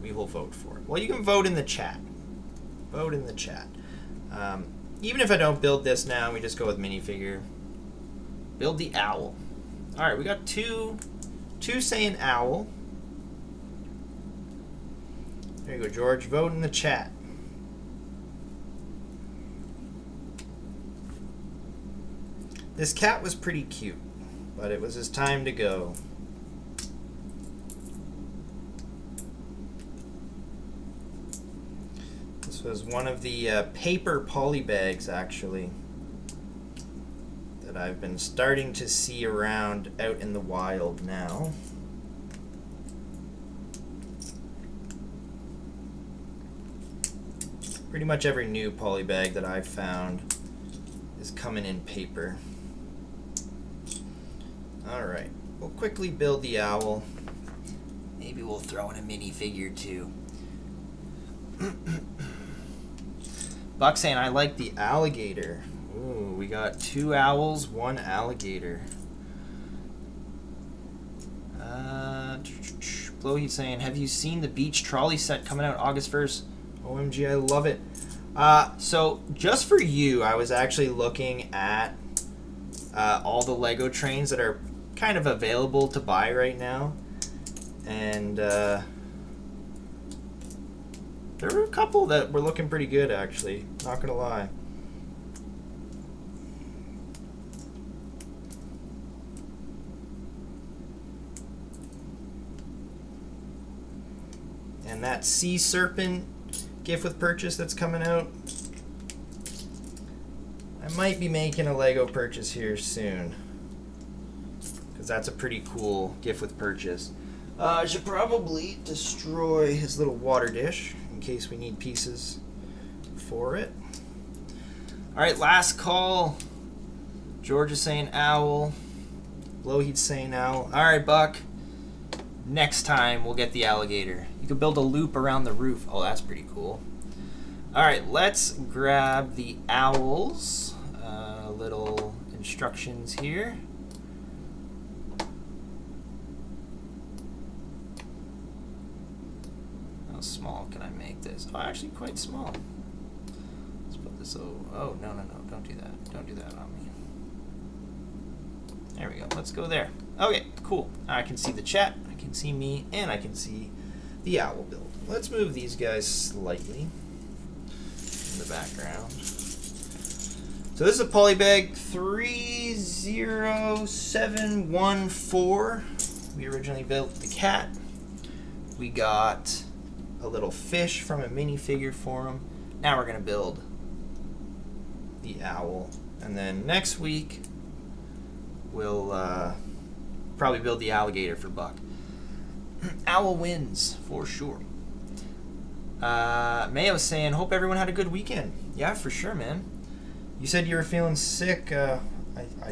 we will vote for it. Well, you can vote in the chat. Vote in the chat. Even if I don't build this now, we just go with minifigure. Build the owl. All right, we got two saying owl. There you go, George. Vote in the chat. This cat was pretty cute, but it was his time to go. This was one of the paper poly bags, actually, that I've been starting to see around out in the wild now. Pretty much every new poly bag that I've found is coming in paper. Alright, we'll quickly build the owl. Maybe we'll throw in a minifigure too. Buck saying, I like the alligator. Ooh, we got 2 owls, 1 alligator. Blowheat saying, have you seen the beach trolley set coming out August 1st? OMG, I love it. So, just for you, I was actually looking at all the Lego trains that are kind of available to buy right now. And there were a couple that were looking pretty good, actually. Not gonna lie. And that sea serpent gift with purchase that's coming out, I might be making a Lego purchase here soon, because that's a pretty cool gift with purchase. I should probably destroy his little water dish in case we need pieces for it. Alright, last call. George is saying owl. Blowheat's saying owl. Alright, Buck. Next time we'll get the alligator. You could build a loop around the roof. Oh, that's pretty cool. All right, let's grab the owls. Little instructions here. How small can I make this? Oh, actually quite small. Let's put this over. Oh, no, don't do that. Don't do that on me. There we go. Let's go there. Okay, cool. I can see the chat, I can see me, and I can see the owl build. Let's move these guys slightly in the background. So this is a polybag 30714. We originally built the cat. We got a little fish from a minifigure for him. Now we're gonna build the owl. And then next week, we'll probably build the alligator for Buck. Owl wins, for sure. Mayo's saying, hope everyone had a good weekend. Yeah, for sure, man. You said you were feeling sick. I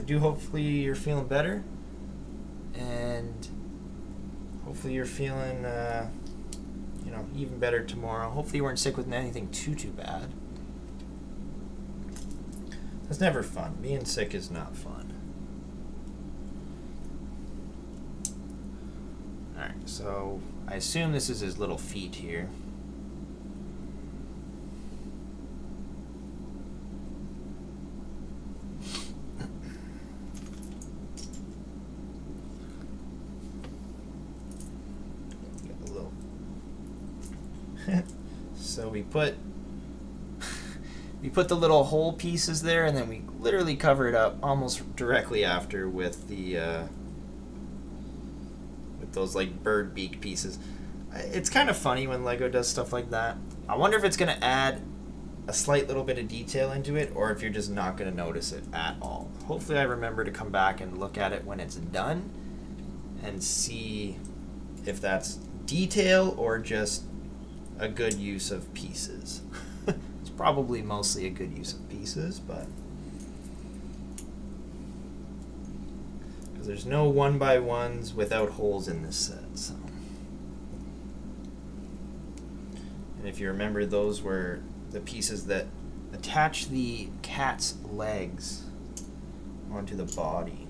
do hopefully you're feeling better. And hopefully you're feeling, even better tomorrow. Hopefully you weren't sick with anything too bad. That's never fun. Being sick is not fun. Alright, so I assume this is his little feet here. So we put the little hole pieces there, and then we literally cover it up almost directly after with the with those like bird beak pieces. It's kind of funny when Lego does stuff like that. I wonder if it's gonna add a slight little bit of detail into it, or if you're just not gonna notice it at all. Hopefully I remember to come back and look at it when it's done and see if that's detail or just a good use of pieces. It's probably mostly a good use of pieces, but because there's no 1x1s without holes in this set. So, and if you remember, those were the pieces that attach the cat's legs onto the body.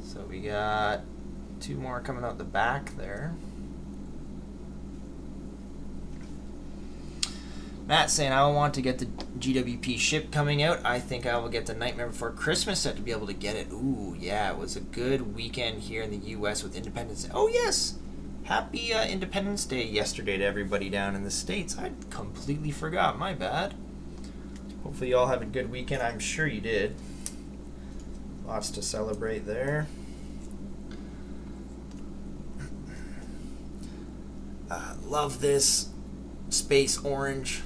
So we got 2 more coming out the back there. Matt saying, I want to get the GWP ship coming out. I think I will get the Nightmare Before Christmas set to be able to get it. Ooh, yeah, it was a good weekend here in the U.S. with Independence Day. Oh, yes! Happy Independence Day yesterday to everybody down in the States. I completely forgot. My bad. Hopefully you all have a good weekend. I'm sure you did. Lots to celebrate there. Love this space orange.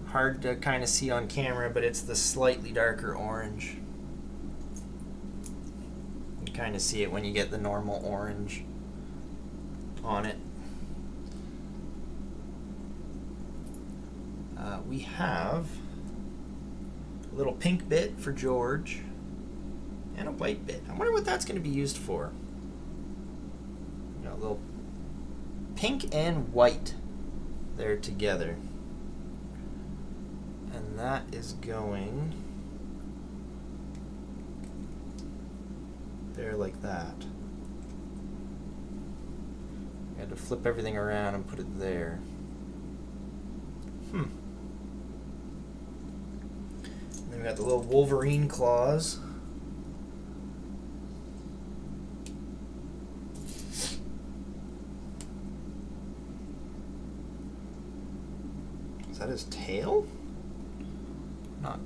Hard to kind of see on camera, but it's the slightly darker orange. You kind of see it when you get the normal orange on it. We have a little pink bit for George and a white bit. I wonder what that's going to be used for. You know, a little pink and white there together. And that is going there like that. I had to flip everything around and put it there. And then we got the little Wolverine claws. Is that his tail? Not.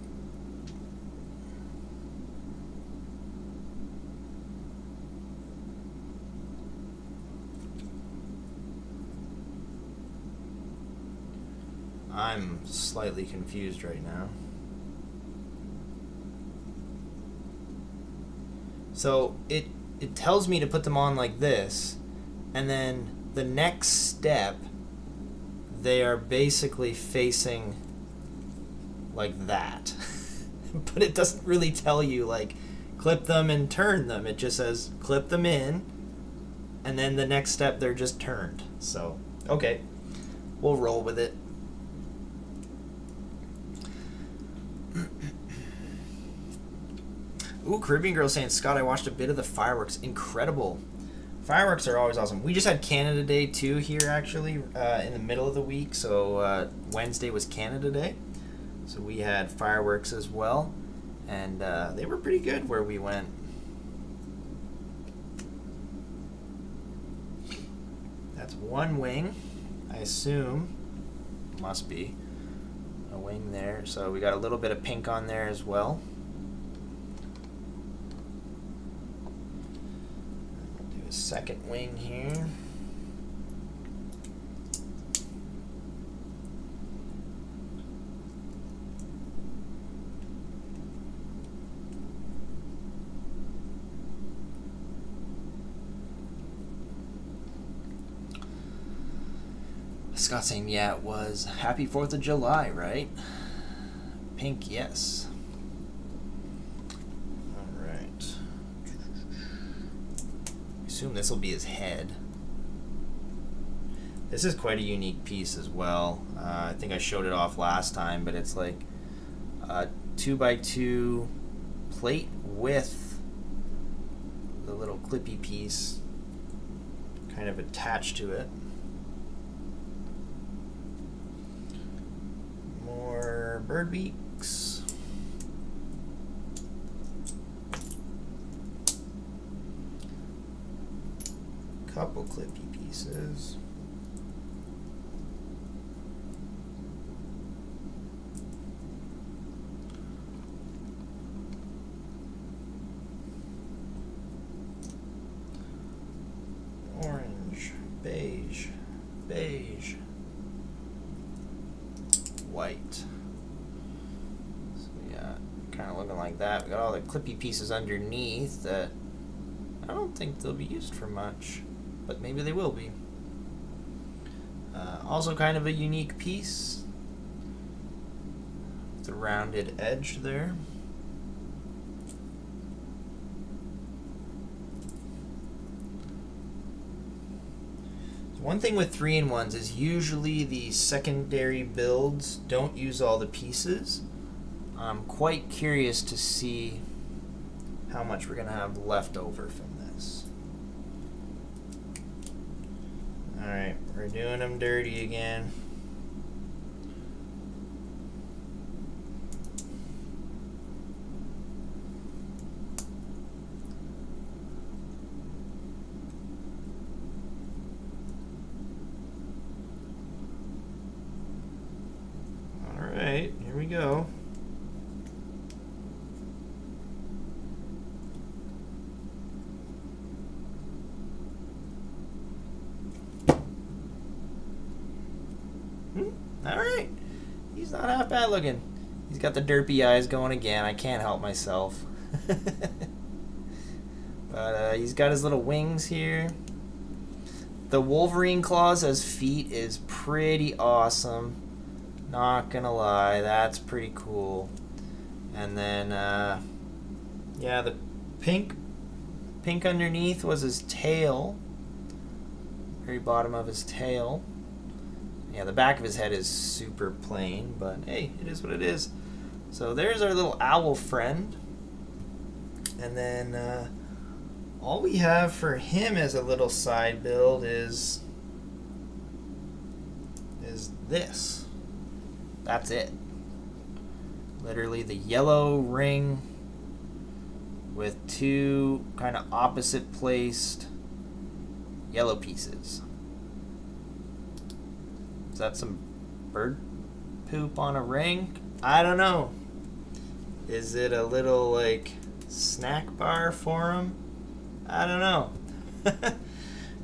I'm slightly confused right now. So it tells me to put them on like this, and then the next step they are basically facing like that. But it doesn't really tell you like clip them and turn them. It just says clip them in, and then the next step they're just turned. So okay, we'll roll with it. Ooh, Caribbean Girl saying, Scott, I watched a bit of the fireworks. Incredible. Fireworks are always awesome. We just had Canada Day too here actually in the middle of the week. So Wednesday was Canada Day. So we had fireworks as well. And they were pretty good where we went. That's one wing, I assume. Must be a wing there. So we got a little bit of pink on there as well. We'll do a second wing here. Scott saying, yeah, it was. Happy 4th of July, right? Pink, yes. All right. I assume this will be his head. This is quite a unique piece as well. I think I showed it off last time, but it's like a 2x2 plate with the little clippy piece kind of attached to it. More bird beaks. Couple clippy pieces. Orange, beige, beige, white. So yeah, kind of looking like that. We got all the clippy pieces underneath that I don't think they'll be used for much, but maybe they will be. Also kind of a unique piece. The rounded edge there. One thing with 3-in-1s is usually the secondary builds don't use all the pieces. I'm quite curious to see how much we're going to have left over from this. Alright, we're doing them dirty again. Alright, here we go. Alright. He's not half bad looking. He's got the derpy eyes going again. I can't help myself. But he's got his little wings here. The Wolverine claws as feet is pretty awesome. Not gonna lie, that's pretty cool. And then, yeah, the pink underneath was his tail. Very bottom of his tail. Yeah, the back of his head is super plain, but hey, it is what it is. So there's our little owl friend. And then all we have for him as a little side build is this. That's it. Literally the yellow ring with two kind of opposite placed yellow pieces. Is that some bird poop on a ring? I don't know. Is it a little like snack bar for him? I don't know.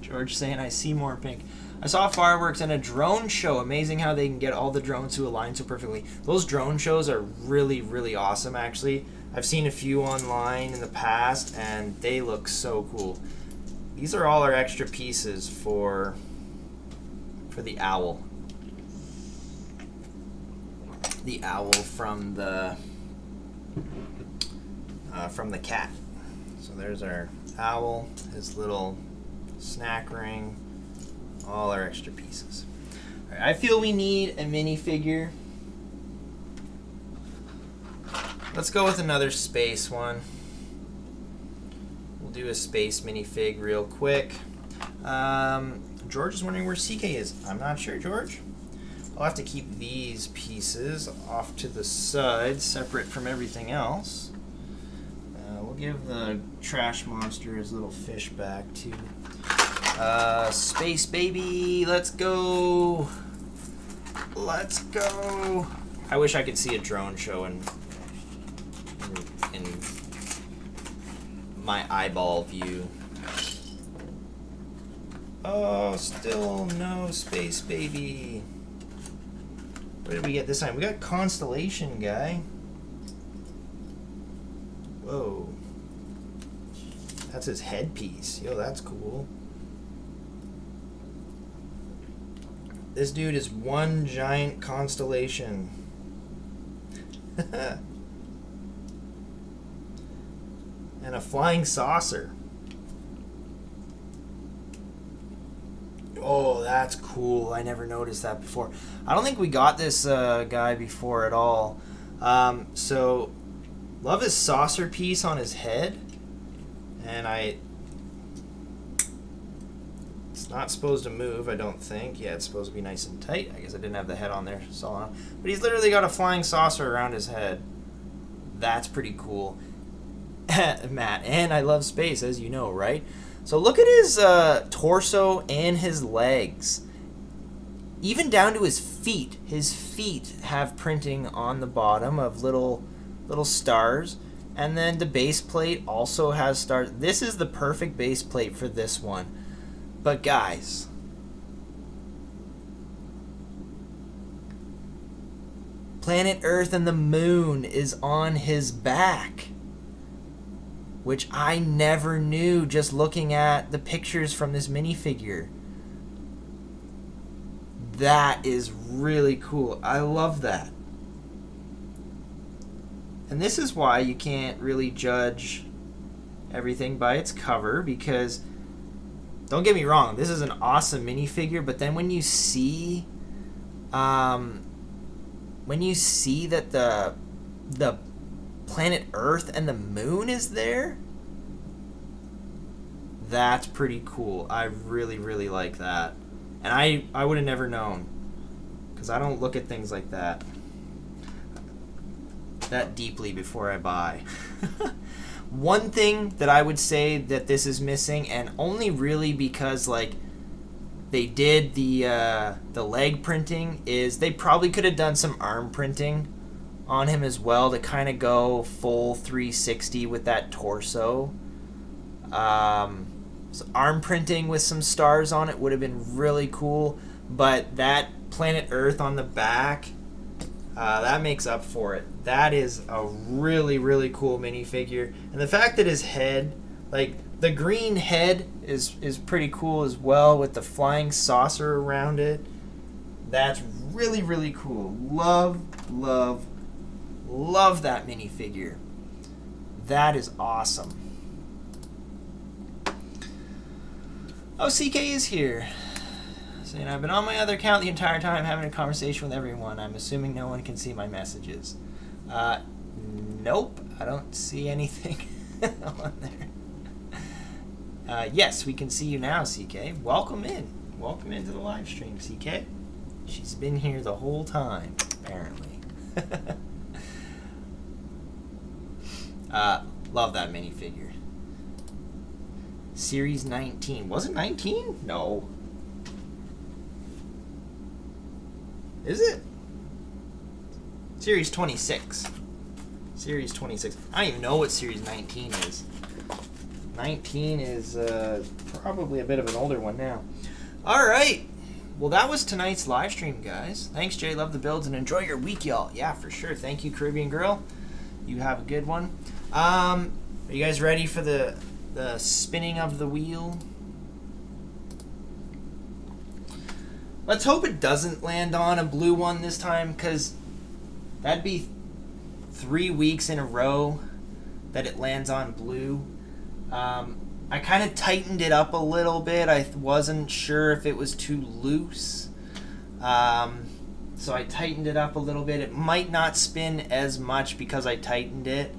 George saying I see more pink. I saw fireworks in a drone show. Amazing how they can get all the drones to align so perfectly. Those drone shows are really, really awesome, actually. I've seen a few online in the past, and they look so cool. These are all our extra pieces for the owl. The owl from the cat. So there's our owl, his little snack ring, all our extra pieces. All I feel we need a minifigure. Let's go with another space one. We'll do a space minifig real quick. George is wondering where CK is. I'm not sure, George. I'll have to keep these pieces off to the side, separate from everything else. We'll give the trash monster his little fish back too. Space baby, let's go. Let's go. I wish I could see a drone show in my eyeball view. Oh, still no space baby. What did we get this time? We got Constellation guy. Whoa. That's his headpiece. Yo, that's cool. This dude is one giant constellation. And a flying saucer. Oh, that's cool. I never noticed that before. I don't think we got this guy before at all. So, love his saucer piece on his head. And it's not supposed to move, I don't think. Yeah, it's supposed to be nice and tight. I guess I didn't have the head on there. But he's literally got a flying saucer around his head. That's pretty cool. Matt, and I love space, as you know, right? So look at his torso and his legs. Even down to his feet. His feet have printing on the bottom of little stars. And then the base plate also has stars. This is the perfect base plate for this one. But guys, planet Earth and the moon is on his back, which I never knew just looking at the pictures from this minifigure. That is really cool. I love that. And this is why you can't really judge everything by its cover, because don't get me wrong, this is an awesome minifigure, but then when you see that the planet Earth and the moon is there, that's pretty cool. I really, really like that. And I would have never known, because I don't look at things like that deeply before I buy. One thing that I would say that this is missing, and only really because like they did the leg printing, is they probably could have done some arm printing on him as well to kind of go full 360 with that torso. So arm printing with some stars on it would have been really cool, but that planet Earth on the back, that makes up for it. That is a really, really cool minifigure. And the fact that his head, like the green head is pretty cool as well with the flying saucer around it. That's really, really cool. Love, love, love that minifigure. That is awesome. Oh, CK is here. Saying, I've been on my other account the entire time having a conversation with everyone. I'm assuming no one can see my messages. Nope. I don't see anything on there. Yes, we can see you now, CK. Welcome in. Welcome into the live stream, CK. She's been here the whole time, apparently. Love that minifigure. Series 19. Was it 19? No. Is it? Series 26. Series 26. I don't even know what Series 19 is. 19 is probably a bit of an older one now. Alright. Well, that was tonight's live stream, guys. Thanks, Jay. Love the builds and enjoy your week, y'all. Yeah, for sure. Thank you, Caribbean Girl. You have a good one. Are you guys ready for the spinning of the wheel? Let's hope it doesn't land on a blue one this time, because that'd be 3 weeks in a row that it lands on blue. I kind of tightened it up a little bit. I wasn't sure if it was too loose. So I tightened it up a little bit. It might not spin as much because I tightened it,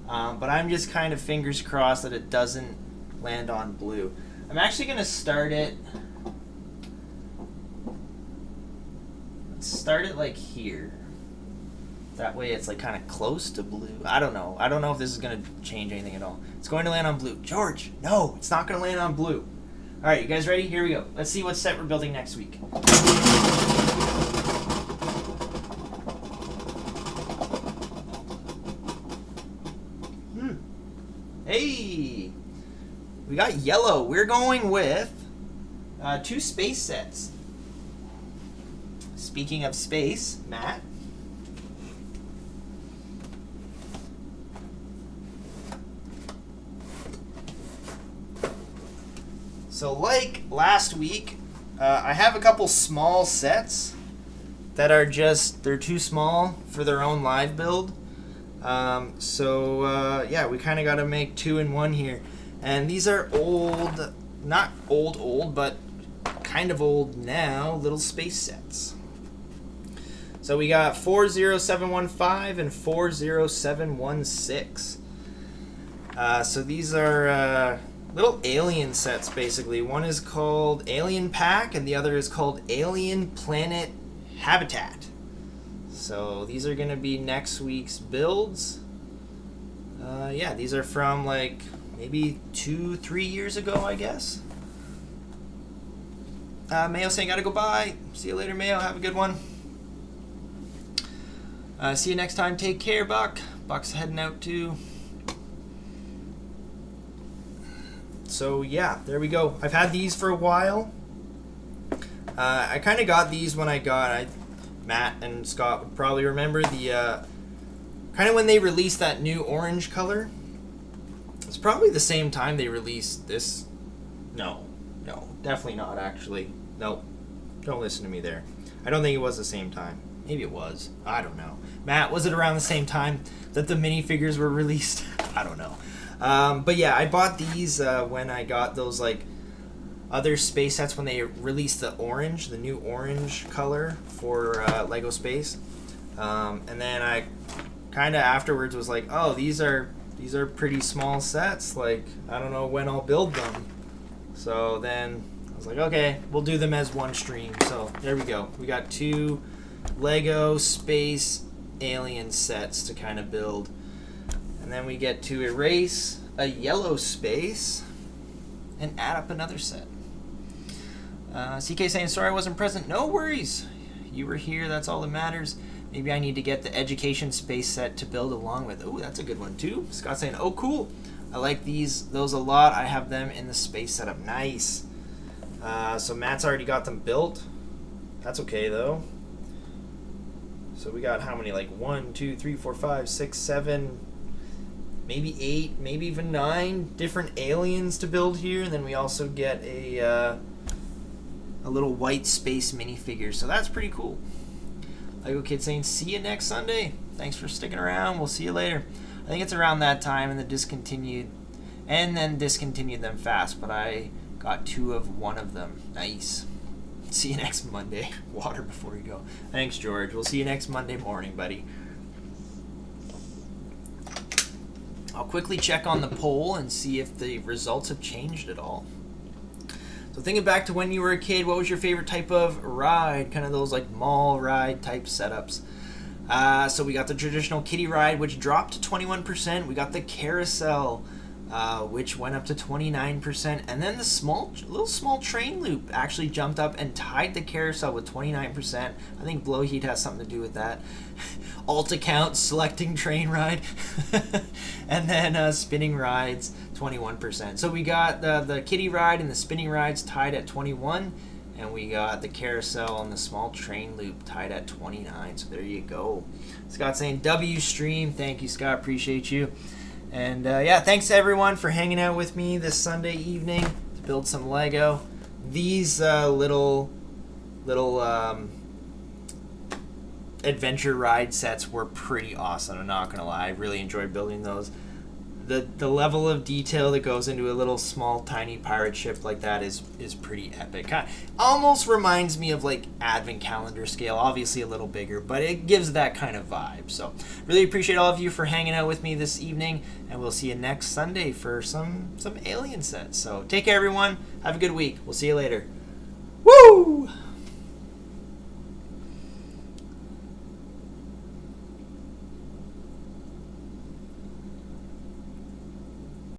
but I'm just kind of fingers crossed that it doesn't land on blue. I'm actually going to start it. Let's start it like here. That way it's like kind of close to blue. I don't know. I don't know if this is going to change anything at all. It's going to land on blue. George, no, it's not going to land on blue. All right, you guys ready? Here we go. Let's see what set we're building next week. Hey, we got yellow. We're going with 2 space sets. Speaking of space, Matt. So like last week, I have a couple small sets that are they're too small for their own live build. Yeah, we kind of got to make 2 in 1 here. And these are old, not old, but kind of old now, little space sets. So we got 40715 and 40716. So these are little alien sets, basically. One is called Alien Pack, and the other is called Alien Planet Habitat. So these are going to be next week's builds. Yeah, these are from like maybe 2-3 years ago, I guess. Mayo saying gotta go bye. See you later, Mayo. Have a good one. See you next time. Take care, Buck. Buck's heading out too. So yeah, there we go. I've had these for a while. I kind of got these when Matt and Scott would probably remember the kind of when they released that new orange color. It's probably the same time they released this. No, definitely not actually. Nope, don't listen to me there. I don't think it was the same time. Maybe it was. I don't know. Matt, was it around the same time that the minifigures were released? I don't know. But yeah, I bought these when I got those like other space sets when they released the new orange color for Lego Space. And then I kind of afterwards was like, oh, these are pretty small sets. Like, I don't know when I'll build them. So then I was like, okay, we'll do them as one stream. So there we go. We got 2 Lego Space Alien sets to kind of build. And then we get to erase a yellow space and add up another set. CK saying, sorry I wasn't present. No worries. You were here. That's all that matters. Maybe I need to get the education space set to build along with. Oh, that's a good one too. Scott saying, oh, cool. I like those a lot. I have them in the space setup. Nice. So Matt's already got them built. That's okay though. So we got how many? Like 1, 2, 3, 4, 5, 6, 7, maybe 8, maybe even 9 different aliens to build here. And then we also get a little white space minifigure. So that's pretty cool. Lego Kid saying, see you next Sunday. Thanks for sticking around. We'll see you later. I think it's around that time and then discontinued them fast, but I got 2 of 1 of them. Nice. See you next Monday. Water before you go. Thanks, George. We'll see you next Monday morning, buddy. I'll quickly check on the poll and see if the results have changed at all. So thinking back to when you were a kid, what was your favorite type of ride? Kind of those like mall ride type setups. So we got the traditional kiddie ride, which dropped to 21%. We got the carousel, which went up to 29%. And then the little small train loop actually jumped up and tied the carousel with 29%. I think blow heat has something to do with that. Alt account selecting train ride. And then spinning rides, 21%. So we got the kiddie ride and the spinning rides tied at 21. And we got the carousel and the small train loop tied at 29. So there you go. Scott saying W stream. Thank you, Scott. Appreciate you. And yeah, thanks to everyone for hanging out with me this Sunday evening to build some Lego. These little adventure ride sets were pretty awesome. I'm not gonna lie, I really enjoyed building those. the level of detail that goes into a little small tiny pirate ship like that is pretty epic. Almost reminds me of like Advent calendar scale, obviously a little bigger, but it gives that kind of vibe. So really appreciate all of you for hanging out with me this evening, and we'll see you next Sunday for some alien sets. So take care, everyone. Have a good week. We'll see you later. Woo!